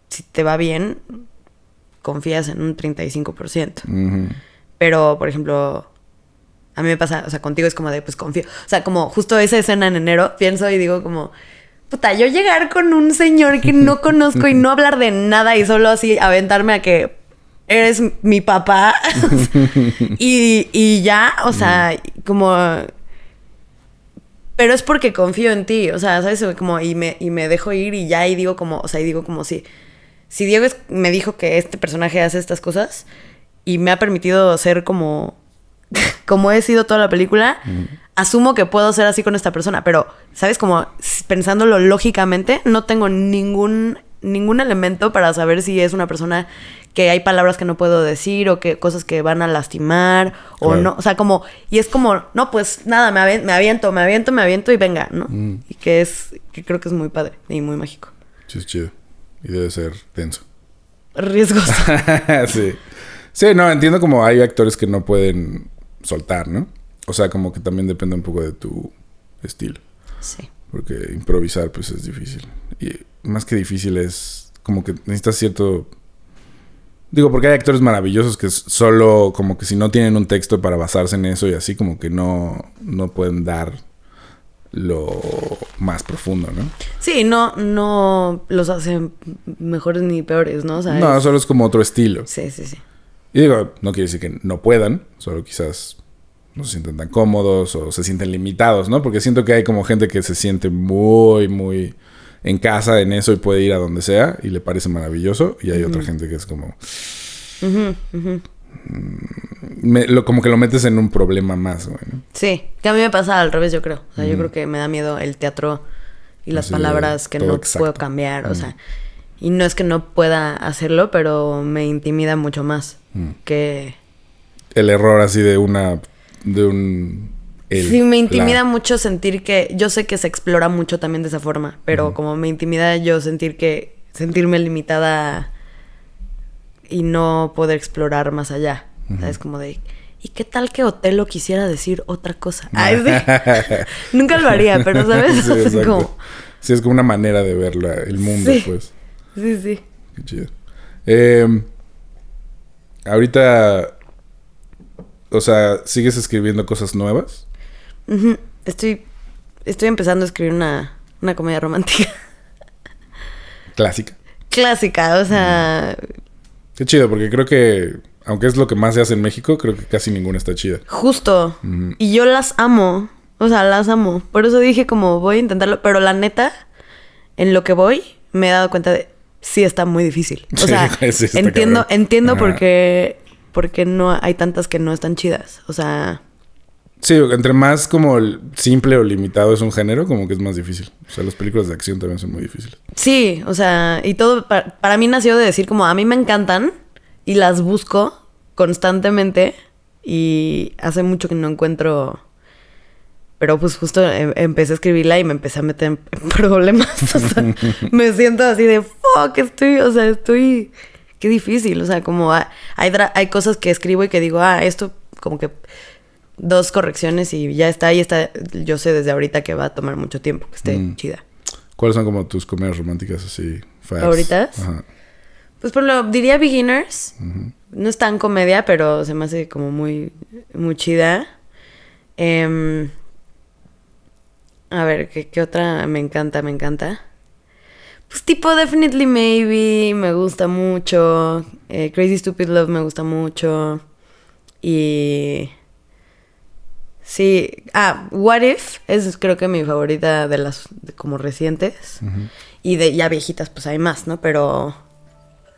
si te va bien, confías en un 35%. Pero, por ejemplo, a mí me pasa, o sea, contigo es como de, pues confío. O sea, como justo esa escena en enero, pienso y digo como... puta, yo llegar con un señor que no conozco y no hablar de nada y solo así aventarme a que... eres mi papá. y ya, o sea, como... pero es porque confío en ti, o sea, ¿sabes? Como, y me dejo ir y ya, y digo como... o sea, y digo como si Diego me dijo que este personaje hace estas cosas y me ha permitido ser como... como he sido toda la película, asumo que puedo ser así con esta persona. Pero, ¿sabes? Como pensándolo lógicamente, no tengo ningún elemento para saber si es una persona... que hay palabras que no puedo decir o que cosas que van a lastimar o no, o sea, como, y es como, no, pues nada, me aviento y venga, ¿no? Y que creo que es muy padre y muy mágico. Sí, es chido. Y debe ser tenso. Riesgoso. Sí. Sí, no, entiendo como hay actores que no pueden soltar, ¿no? O sea, como que también depende un poco de tu estilo. Sí. Porque improvisar, pues, es difícil. Y más que difícil es como que necesitas cierto... Digo, porque hay actores maravillosos que solo como que si no tienen un texto para basarse en eso y así como que no pueden dar lo más profundo, ¿no? Sí, no los hacen mejores ni peores, ¿no? O sea, no, solo es como otro estilo. Sí. Y digo, no quiere decir que no puedan, solo quizás no se sienten tan cómodos o se sienten limitados, ¿no? Porque siento que hay como gente que se siente muy, muy en casa en eso y puede ir a donde sea y le parece maravilloso. Y hay otra gente que es como... como que lo metes en un problema más, güey, ¿no? Sí, que a mí me pasa al revés, yo creo. O sea, yo creo que me da miedo el teatro y las palabras que no puedo cambiar, o sea... Y no es que no pueda hacerlo, pero me intimida mucho más que... El error así de un... Sí, me intimida mucho sentir que... Yo sé que se explora mucho también de esa forma, pero como me intimida yo sentirme limitada y no poder explorar más allá. ¿Sabes? Como de... ¿Y qué tal que Otelo quisiera decir otra cosa? Ay, sí. Nunca lo haría, pero ¿sabes? Sí, es como... Sí, es como una manera de ver el mundo, sí. Pues. Sí. Qué chido. Ahorita... O sea, ¿sigues escribiendo cosas nuevas? Estoy empezando a escribir una comedia romántica. ¿Clásica? Clásica, o sea... Qué chido, porque creo que... Aunque es lo que más se hace en México, creo que casi ninguna está chida. Justo. Y yo las amo. O sea, las amo. Por eso dije como voy a intentarlo. Pero la neta, en lo que voy, me he dado cuenta de... Sí está muy difícil. O sea, sí, entiendo porque no hay tantas que no están chidas. O sea... Sí, entre más como simple o limitado es un género, como que es más difícil. O sea, las películas de acción también son muy difíciles. Sí, o sea, y todo para mí nació de decir como a mí me encantan y las busco constantemente y hace mucho que no encuentro... Pero pues justo empecé a escribirla y me empecé a meter en problemas. O sea, me siento así de fuck, estoy... Qué difícil, o sea, como hay cosas que escribo y que digo, esto como que 2 correcciones y ya está, ahí está. Yo sé desde ahorita que va a tomar mucho tiempo que esté chida. ¿Cuáles son como tus comedias románticas así? ¿Favoritas? Ajá. Pues por lo diría Beginners. No es tan comedia, pero se me hace como muy, muy chida. A ver, ¿qué otra me encanta? Pues tipo Definitely Maybe me gusta mucho. Crazy Stupid Love me gusta mucho. Y... Sí. What If es creo que mi favorita de las como recientes. Y de ya viejitas pues hay más, ¿no? Pero...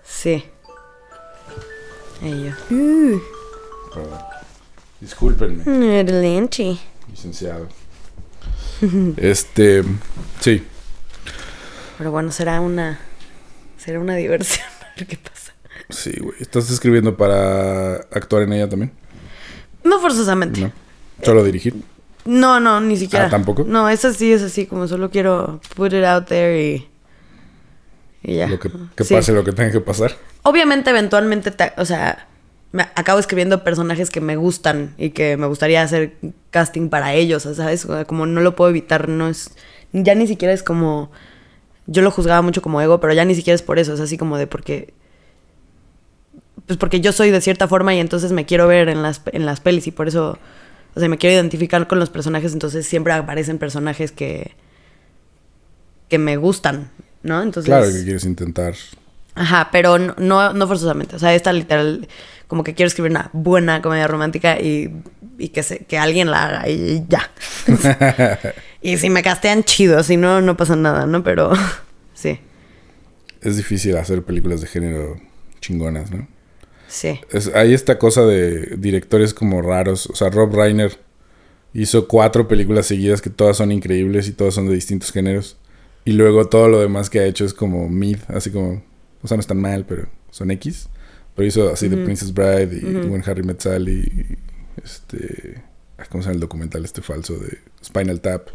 Sí. Discúlpenme. Adelante. Licenciado. Sí. Pero bueno, será una diversión. A ver qué pasa. Sí, güey. ¿Estás escribiendo para actuar en ella también? No forzosamente. No. ¿Solo dirigir? No, ni siquiera. ¿Tampoco? No, eso sí es así, como solo quiero put it out there y ya. Que pase lo que tenga que pasar. Obviamente, eventualmente, o sea, me acabo escribiendo personajes que me gustan y que me gustaría hacer casting para ellos, ¿sabes? Como no lo puedo evitar, no es... Ya ni siquiera es como... Yo lo juzgaba mucho como ego, pero ya ni siquiera es por eso, es así como de porque... Pues porque yo soy de cierta forma y entonces me quiero ver en las pelis y por eso... O sea, me quiero identificar con los personajes, entonces siempre aparecen personajes que me gustan, ¿no? Entonces... Claro que quieres intentar... Ajá, pero no forzosamente. O sea, esta literal... Como que quiero escribir una buena comedia romántica y que alguien la haga y ya. Y si me castean, chido. Si no pasa nada, ¿no? Pero sí. Es difícil hacer películas de género chingonas, ¿no? Sí. Hay esta cosa de directores como raros. O sea, Rob Reiner hizo 4 películas seguidas que todas son increíbles y todas son de distintos géneros. Y luego todo lo demás que ha hecho es como mid, así como... O sea, no están mal, pero son X. Pero hizo así The Princess Bride y When Harry Met Sally y ¿cómo se llama el documental falso de Spinal Tap?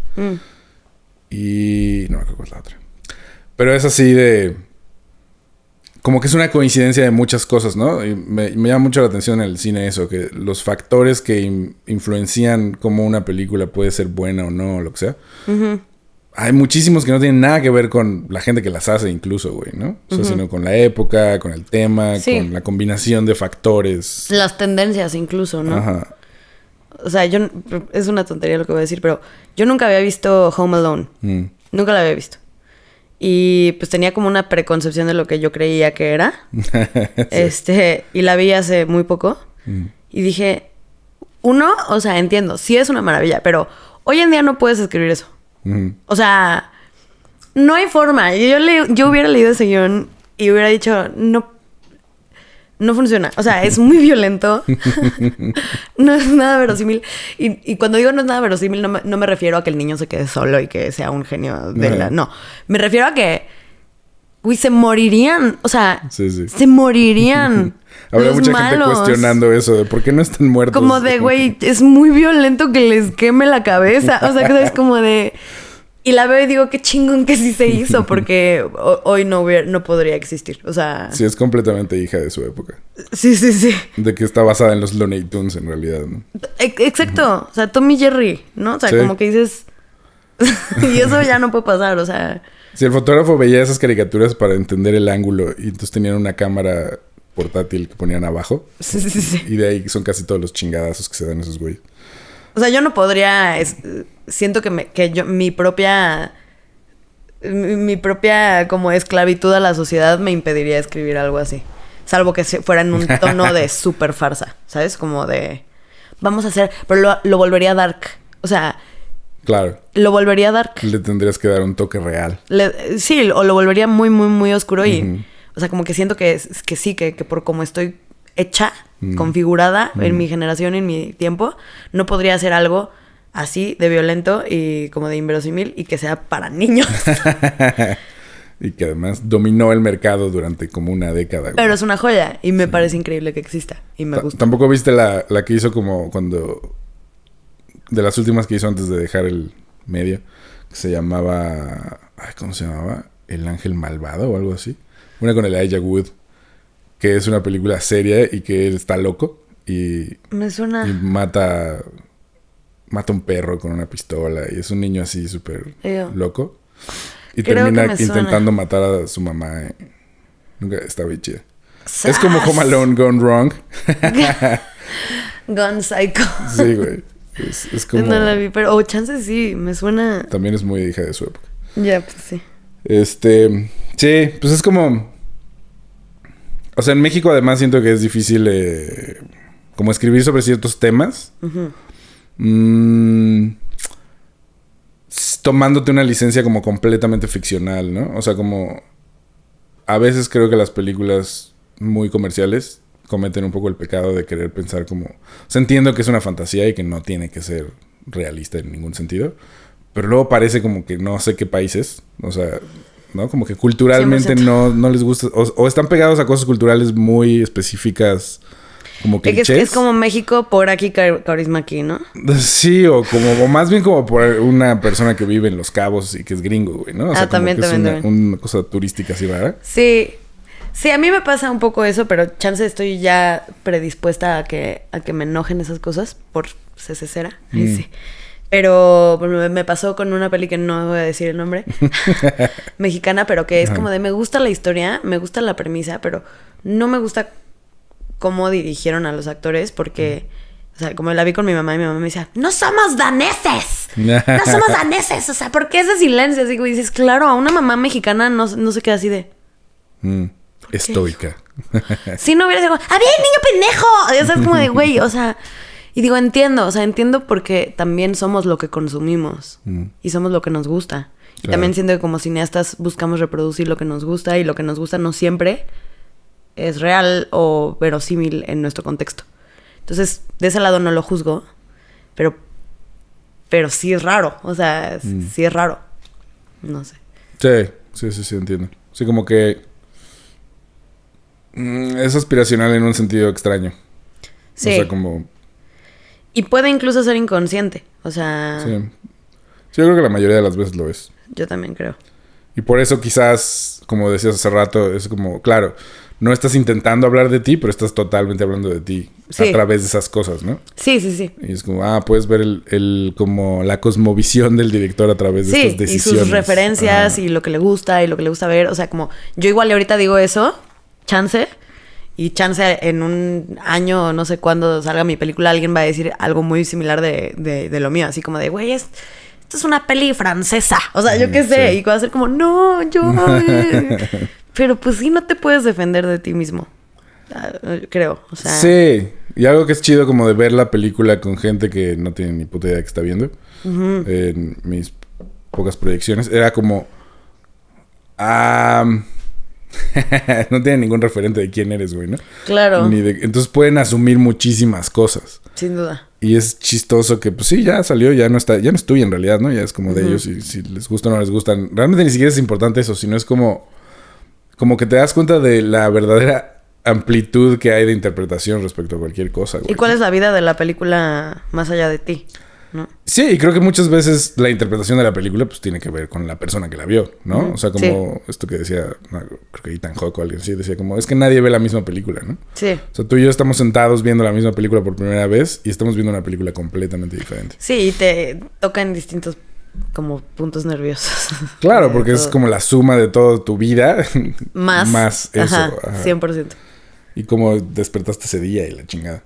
Y no me acuerdo cuál es la otra. Pero es así de como que es una coincidencia de muchas cosas, ¿no? Y me llama mucho la atención en el cine eso, que los factores que influencian cómo una película puede ser buena o no, o lo que sea. Uh-huh. Hay muchísimos que no tienen nada que ver con la gente que las hace incluso, güey, ¿no? O sea, sino con la época, con el tema, con la combinación de factores. Las tendencias incluso, ¿no? Ajá. O sea, es una tontería lo que voy a decir, pero yo nunca había visto Home Alone. Nunca la había visto. Y pues tenía como una preconcepción de lo que yo creía que era. Sí. Y la vi hace muy poco. Y dije, o sea, entiendo, sí es una maravilla, pero hoy en día no puedes escribir eso. O sea, no hay forma. Yo hubiera leído ese guión y hubiera dicho, no funciona. O sea, es muy violento. No es nada verosímil. Y cuando digo no es nada verosímil, no me refiero a que el niño se quede solo y que sea un genio de No. Me refiero a que... Uy, se morirían. O sea, se morirían. Habrá mucha gente cuestionando eso de por qué no están muertos. Como de, güey, es muy violento que les queme la cabeza. O sea, que es como de... Y la veo y digo, qué chingón que sí se hizo, porque hoy no podría existir. O sea... Sí, es completamente hija de su época. Sí. De que está basada en los Looney Tunes, en realidad, ¿no? Exacto. O sea, Tom y Jerry, ¿no? O sea, como que dices... y eso ya no puede pasar, o sea... Si el fotógrafo veía esas caricaturas para entender el ángulo y entonces tenían una cámara portátil que ponían abajo. Sí. Y de ahí son casi todos los chingadazos que se dan esos güeyes. O sea, yo no podría... siento que yo... Mi propia como esclavitud a la sociedad me impediría escribir algo así. Salvo que fuera en un tono de súper farsa, ¿sabes? Como de... Vamos a hacer... Pero lo volvería dark. O sea... Claro. Lo volvería dark. Le tendrías que dar un toque real. Sí, o lo volvería muy, muy, muy oscuro y... O sea, como que siento que sí, que por como estoy hecha, configurada en mi generación y en mi tiempo, no podría hacer algo así de violento y como de inverosímil y que sea para niños. Y que además dominó el mercado durante como una década. Güey. Pero es una joya y me parece increíble que exista y me gusta. ¿Tampoco viste la que hizo como cuando... De las últimas que hizo antes de dejar el medio, que se llamaba... ¿Cómo se llamaba? El Ángel Malvado o algo así. Una con el Elijah Wood, que es una película seria y que él está loco y... Me suena... Y mata un perro con una pistola y es un niño así súper loco. Y termina intentando matar a su mamá. Nunca está bien chida. Es como Home Alone Gone Wrong. Gone Psycho. Sí, güey. Es como... No la vi, pero... chance sí, me suena... También es muy hija de su época. Ya, pues sí. Sí, pues es como... O sea, en México además siento que es difícil... como escribir sobre ciertos temas. Tomándote una licencia como completamente ficcional, ¿no? O sea, como... A veces creo que las películas muy comerciales... cometen un poco el pecado de querer pensar como... O sea, entiendo que es una fantasía y que no tiene que ser realista en ningún sentido. Pero luego parece como que no sé qué países. O sea, ¿no? Como que culturalmente no les gusta... O están pegados a cosas culturales muy específicas... Como clichés. Es como México por aquí, carisma aquí, ¿no? Sí, o más bien como por una persona que vive en Los Cabos y que es gringo, güey, ¿no? O sea, también. Una cosa turística así rara. Sí... Sí, a mí me pasa un poco eso, pero chance estoy ya predispuesta a que me enojen esas cosas por cesera. Sí. Pero me pasó con una peli que no voy a decir el nombre, mexicana, pero que es como de me gusta la historia, me gusta la premisa, pero no me gusta cómo dirigieron a los actores porque... O sea, como la vi con mi mamá y mi mamá me decía, ¡no somos daneses! ¡No somos daneses! O sea, ¿por qué ese silencio? Así que dices, claro, a una mamá mexicana no se queda así de... Estoica. Si no hubiera sido, ¡a ver, niño pendejo! O sea, es como de, güey, o sea... Y digo, entiendo porque también somos lo que consumimos. Y somos lo que nos gusta. Claro. Y también siento que como cineastas buscamos reproducir lo que nos gusta. Y lo que nos gusta no siempre es real o verosímil en nuestro contexto. Entonces, de ese lado no lo juzgo. Pero sí es raro. O sea, sí es raro. No sé. Sí, entiendo. Sí, como que... es aspiracional en un sentido extraño. Sí. O sea, como... Y puede incluso ser inconsciente. O sea... Sí, yo creo que la mayoría de las veces lo es. Yo también creo. Y por eso quizás, como decías hace rato, es como, claro, no estás intentando hablar de ti, pero estás totalmente hablando de ti a través de esas cosas, ¿no? Sí, sí, sí. Y es como, puedes ver como la cosmovisión del director a través de estas decisiones. Y sus referencias y lo que le gusta y lo que le gusta ver. O sea, como yo igual ahorita digo eso, chance, y chance en un año, no sé cuándo salga mi película, alguien va a decir algo muy similar de lo mío. Así como de, güey, esto es una peli francesa. O sea, yo qué sé. Sí. Y va a ser como, no, yo... Pero pues sí, no te puedes defender de ti mismo. Creo, o sea... Sí. Y algo que es chido como de ver la película con gente que no tiene ni puta idea que está viendo. Uh-huh. En mis pocas proyecciones. Era como... no tiene ningún referente de quién eres, güey, ¿no? Claro. Entonces pueden asumir muchísimas cosas. Sin duda. Y es chistoso que, pues sí, ya salió, ya no es tuya en realidad, ¿no? Ya es como de ellos y si les gusta o no les gustan. Realmente ni siquiera es importante eso, sino es como que te das cuenta de la verdadera amplitud que hay de interpretación respecto a cualquier cosa, güey. ¿Y cuál es la vida de la película más allá de ti? ¿No? Sí, y creo que muchas veces la interpretación de la película pues tiene que ver con la persona que la vio, ¿no? Uh-huh. O sea, como esto que decía, creo que Ethan Hawke o alguien así, decía como, es que nadie ve la misma película, ¿no? Sí. O sea, tú y yo estamos sentados viendo la misma película por primera vez y estamos viendo una película completamente diferente. Sí, y te tocan distintos como puntos nerviosos. Claro, porque es como la suma de toda tu vida. Más eso. Ajá, 100%. Y cómo despertaste ese día y la chingada.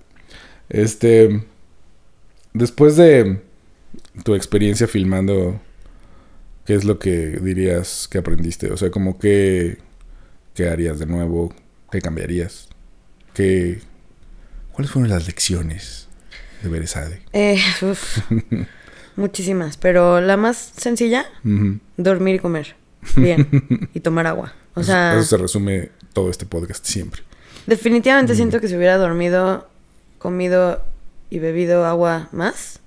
Después de tu experiencia filmando, ¿qué es lo que dirías que aprendiste? O sea, como ¿qué harías de nuevo? ¿Qué cambiarías? ¿Cuáles fueron las lecciones de Beresade? Muchísimas, pero la más sencilla, dormir y comer bien y tomar agua. O sea, eso se resume todo este podcast siempre. Definitivamente siento que si hubiera dormido, comido y bebido agua más,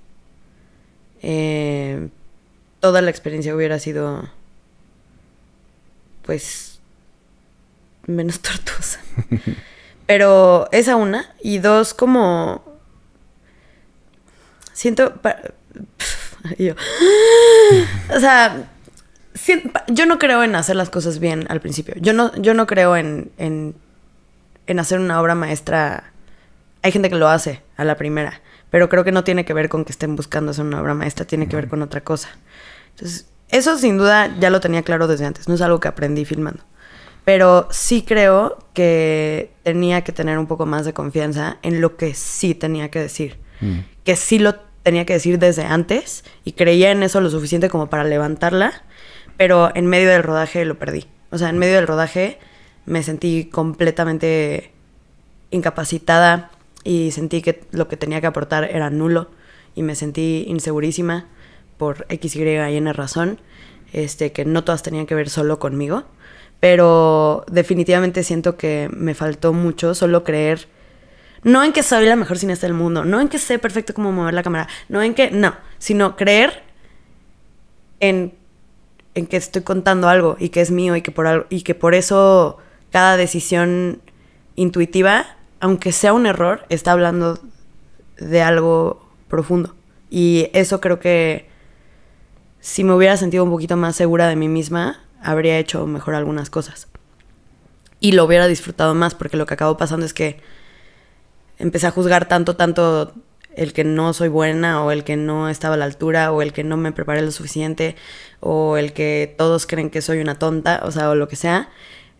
toda la experiencia hubiera sido, pues, menos tortuosa. Pero esa una. Y dos, como... Siento... yo... O sea... yo no creo en hacer las cosas bien al principio. Yo no creo en hacer una obra maestra. Hay gente que lo hace a la primera, pero creo que no tiene que ver con que estén buscando hacer una obra maestra, tiene que ver con otra cosa. Entonces, eso sin duda ya lo tenía claro desde antes, no es algo que aprendí filmando. Pero sí creo que tenía que tener un poco más de confianza en lo que sí tenía que decir. Que sí lo tenía que decir desde antes y creía en eso lo suficiente como para levantarla, pero en medio del rodaje lo perdí. O sea, en medio del rodaje me sentí completamente incapacitada y sentí que lo que tenía que aportar era nulo y me sentí insegurísima por X, Y y N razón, que no todas tenían que ver solo conmigo, pero definitivamente siento que me faltó mucho solo creer, no en que soy la mejor cineasta del mundo, no en que sé perfecto cómo mover la cámara, sino creer en que estoy contando algo y que es mío y que por eso cada decisión intuitiva, aunque sea un error, está hablando de algo profundo. Y eso creo que si me hubiera sentido un poquito más segura de mí misma, habría hecho mejor algunas cosas. Y lo hubiera disfrutado más, porque lo que acabó pasando es que empecé a juzgar tanto el que no soy buena, o el que no estaba a la altura, o el que no me preparé lo suficiente, o el que todos creen que soy una tonta, o sea, o lo que sea.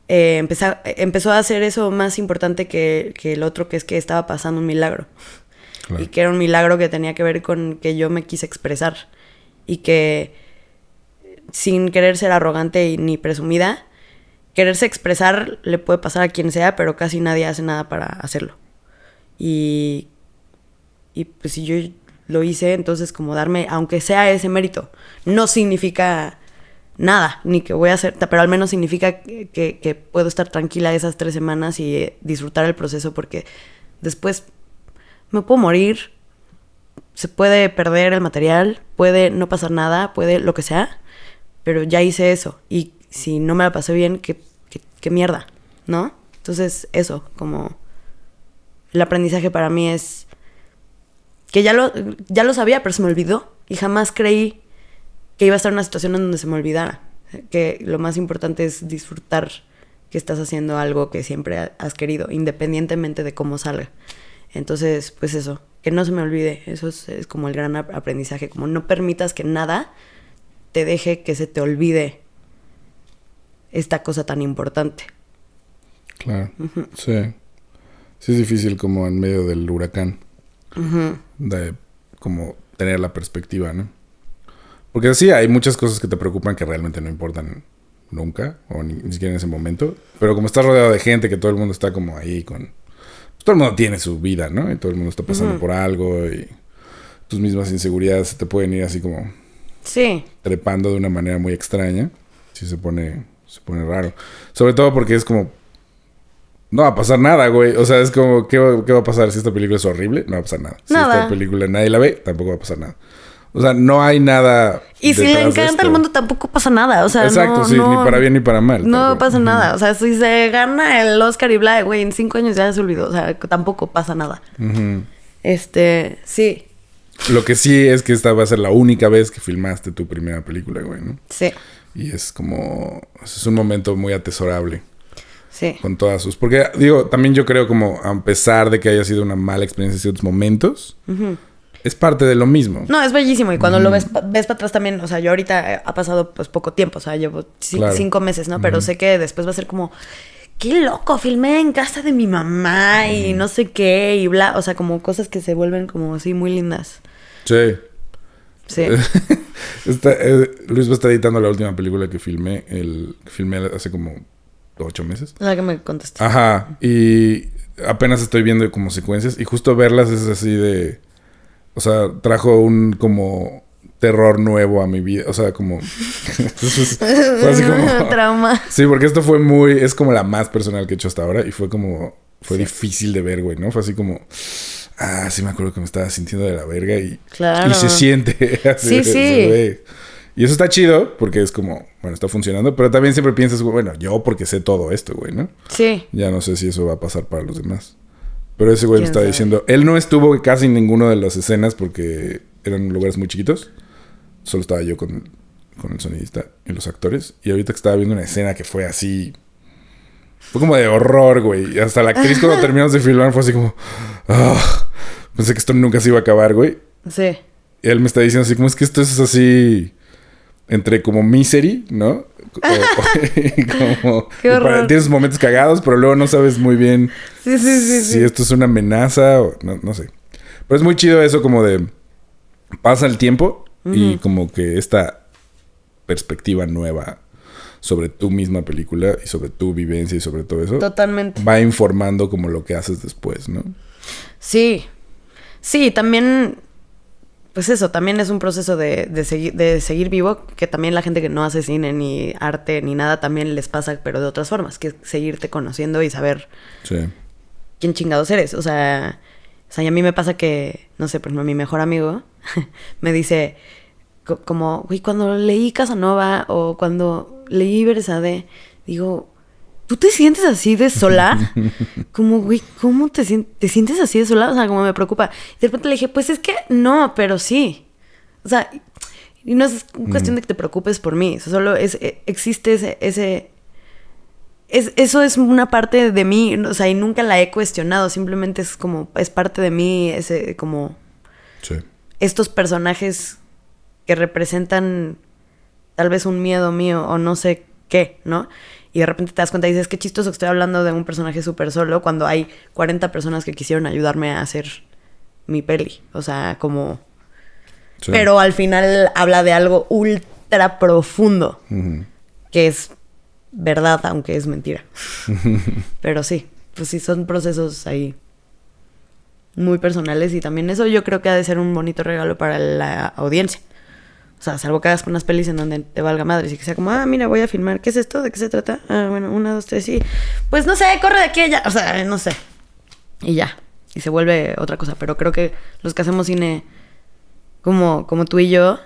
Empezó a hacer eso más importante que el otro, que es que estaba pasando un milagro. Claro. Y que era un milagro que tenía que ver con que yo me quise expresar. Y que, sin querer ser arrogante ni presumida, quererse expresar le puede pasar a quien sea, pero casi nadie hace nada para hacerlo. Y pues si yo lo hice, entonces como darme, aunque sea ese mérito, no significa nada, ni que voy a hacer, pero al menos significa que puedo estar tranquila esas 3 semanas y disfrutar el proceso, porque después me puedo morir, se puede perder el material, puede no pasar nada, puede lo que sea, pero ya hice eso, y si no me la pasé bien, qué mierda, ¿no? Entonces eso, como el aprendizaje para mí es que ya lo sabía, pero se me olvidó, y jamás creí que iba a estar en una situación en donde se me olvidara. que lo más importante es disfrutar que estás haciendo algo que siempre has querido, independientemente de cómo salga. Entonces, pues eso, que no se me olvide. Eso es como el gran aprendizaje. Como no permitas que nada te deje que se te olvide esta cosa tan importante. Claro, sí. Sí es difícil como en medio del huracán. De como tener la perspectiva, ¿no? Porque sí, hay muchas cosas que te preocupan que realmente no importan nunca, o ni siquiera en ese momento. Pero como estás rodeado de gente, que todo el mundo está como ahí con... Pues todo el mundo tiene su vida, ¿no? Y todo el mundo está pasando por algo y tus mismas inseguridades te pueden ir así como... Sí. Trepando de una manera muy extraña. Sí se pone raro. Sobre todo porque es como... No va a pasar nada, güey. O sea, es como... ¿Qué va a pasar si esta película es horrible? No va a pasar nada. Si esta película nadie la ve, tampoco va a pasar nada. O sea, no hay nada... Y si le encanta al mundo, tampoco pasa nada. O sea, exacto, sí. Ni para bien ni para mal. No pasa nada. O sea, si se gana el Oscar y bla, güey, en 5 años ya se olvidó. O sea, tampoco pasa nada. Sí. Lo que sí es que esta va a ser la única vez que filmaste tu primera película, güey, ¿no? Sí. Y es como... Es un momento muy atesorable. Sí. Con todas sus... Porque, digo, también yo creo como... A pesar de que haya sido una mala experiencia en ciertos momentos... Es parte de lo mismo. No, es bellísimo. Y cuando lo ves para atrás también... O sea, yo ahorita ha pasado pues poco tiempo. O sea, llevo 5 meses, ¿no? Pero sé que después va a ser como... ¡Qué loco! Filmé en casa de mi mamá y no sé qué y bla. O sea, como cosas que se vuelven como así muy lindas. Sí. Sí. Luis va a estar editando la última película que filmé. Filmé hace como 8 meses. O sea, que me contestaste. Ajá. Y apenas estoy viendo como secuencias. Y justo verlas es así de... O sea, trajo un como terror nuevo a mi vida. O sea, como... fue así como... Trauma. Sí, porque esto fue muy... Es como la más personal que he hecho hasta ahora. Y fue como... Fue difícil de ver, güey, ¿no? Fue así como... sí me acuerdo que me estaba sintiendo de la verga y... Claro. Y se siente. Así, sí. Se ve. Y eso está chido porque es como... Bueno, está funcionando. Pero también siempre piensas, bueno, yo porque sé todo esto, güey, ¿no? Sí. Ya no sé si eso va a pasar para los demás. Pero ese güey me estaba diciendo... Él no estuvo casi en ninguna de las escenas porque eran lugares muy chiquitos. Solo estaba yo con el sonidista y los actores. Y ahorita que estaba viendo una escena que fue así... Fue como de horror, güey. Y hasta la actriz cuando terminamos de filmar fue así como... pensé que esto nunca se iba a acabar, güey. Sí. Y él me está diciendo así como... Es que esto es así... Entre como misery, ¿no? Como... Qué horror. Tienes momentos cagados, pero luego no sabes muy bien... Sí. Si esto es una amenaza o... No sé. Pero es muy chido eso como de... Pasa el tiempo y como que esta perspectiva nueva... sobre tu misma película y sobre tu vivencia y sobre todo eso. Totalmente. Va informando como lo que haces después, ¿no? Sí. Sí, también... Pues eso, también es un proceso de seguir vivo, que también la gente que no hace cine ni arte ni nada también les pasa, pero de otras formas, que es seguirte conociendo y saber quién chingados eres. O sea, y a mí me pasa que, no sé, por ejemplo, mi mejor amigo me dice... Como, güey, cuando leí Casanova o cuando leí Bersade, digo, ¿tú te sientes así de sola? Como, güey, ¿cómo te sientes así de sola? O sea, como me preocupa. Y de repente le dije, pues es que no, pero sí. O sea, y no es cuestión de que te preocupes por mí. Solo existe eso es una parte de mí. O sea, y nunca la he cuestionado. Simplemente es como, es parte de mí, como... Sí. Estos personajes... que representan tal vez un miedo mío o no sé qué, ¿no? Y de repente te das cuenta y dices, qué chistoso que estoy hablando de un personaje súper solo cuando hay 40 personas que quisieron ayudarme a hacer mi peli. O sea, como... Sí. Pero al final habla de algo ultra profundo, que es verdad, aunque es mentira. Pero sí, pues sí, son procesos ahí muy personales y también eso yo creo que ha de ser un bonito regalo para la audiencia. O sea, salvo que hagas unas pelis en donde te valga madre y que sea como, mira, voy a filmar. ¿Qué es esto? ¿De qué se trata? Bueno, 1, 2, 3, sí. Pues no sé, corre de aquí a allá. O sea, no sé. Y ya. Y se vuelve otra cosa. Pero creo que los que hacemos cine como tú y yo,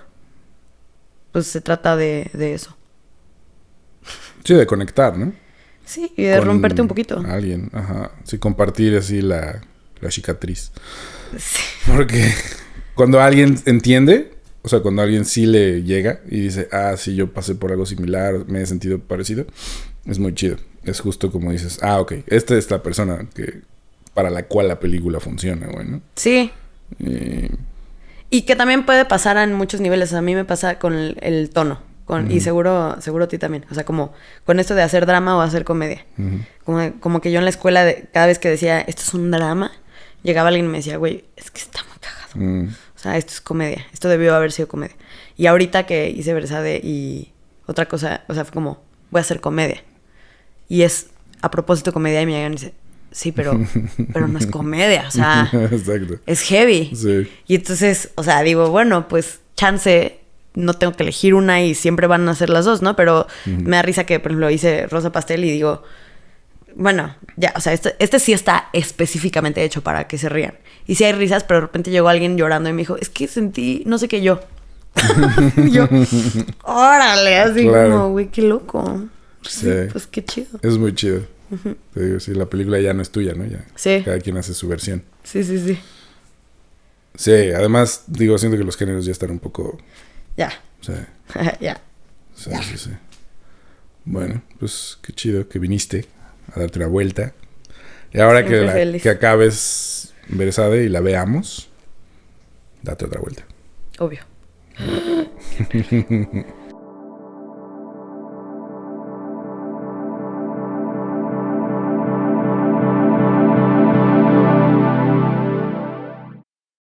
pues se trata de eso. Sí, de conectar, ¿no? Sí, y de romperte un poquito. Alguien, ajá. Sí, compartir así la cicatriz. Sí. Porque cuando alguien entiende... O sea, cuando a alguien sí le llega y dice, ah, sí, yo pasé por algo similar, me he sentido parecido, es muy chido. Es justo como dices, ah, ok, esta es la persona que para la cual la película funciona, güey, ¿no? Sí. Y que también puede pasar en muchos niveles. A mí me pasa con el tono. Y seguro a ti también. O sea, como con esto de hacer drama o hacer comedia. Como que yo en la escuela, cada vez que decía, esto es un drama, llegaba alguien y me decía, güey, es que está muy cagado. O sea, esto es comedia. Esto debió haber sido comedia. Y ahorita que hice Versade y otra cosa, o sea, fue como, voy a hacer comedia. Y es a propósito comedia y me llegan y dicen, sí, pero no es comedia, o sea, exacto. Es heavy. Sí. Y entonces, o sea, digo, bueno, pues chance, no tengo que elegir una y siempre van a ser las dos, ¿no? Pero me da risa que, por ejemplo, hice Rosa Pastel y digo, bueno, ya, o sea, este sí está específicamente hecho para que se rían. Y sí hay risas, pero de repente llegó alguien llorando y me dijo, es que sentí, no sé qué yo. Y yo, órale, así como, güey, qué loco. Sí, pues qué chido. Es muy chido. Te digo, sí, la película ya no es tuya, ¿no? Ya, sí. Cada quien hace su versión. Sí. Sí, además, digo, siento que los géneros ya están un poco... Ya. Sí. Ya. Sí. Bueno, pues qué chido que viniste a darte una vuelta. Y ahora que acabes Versade y la veamos, date otra vuelta. Obvio.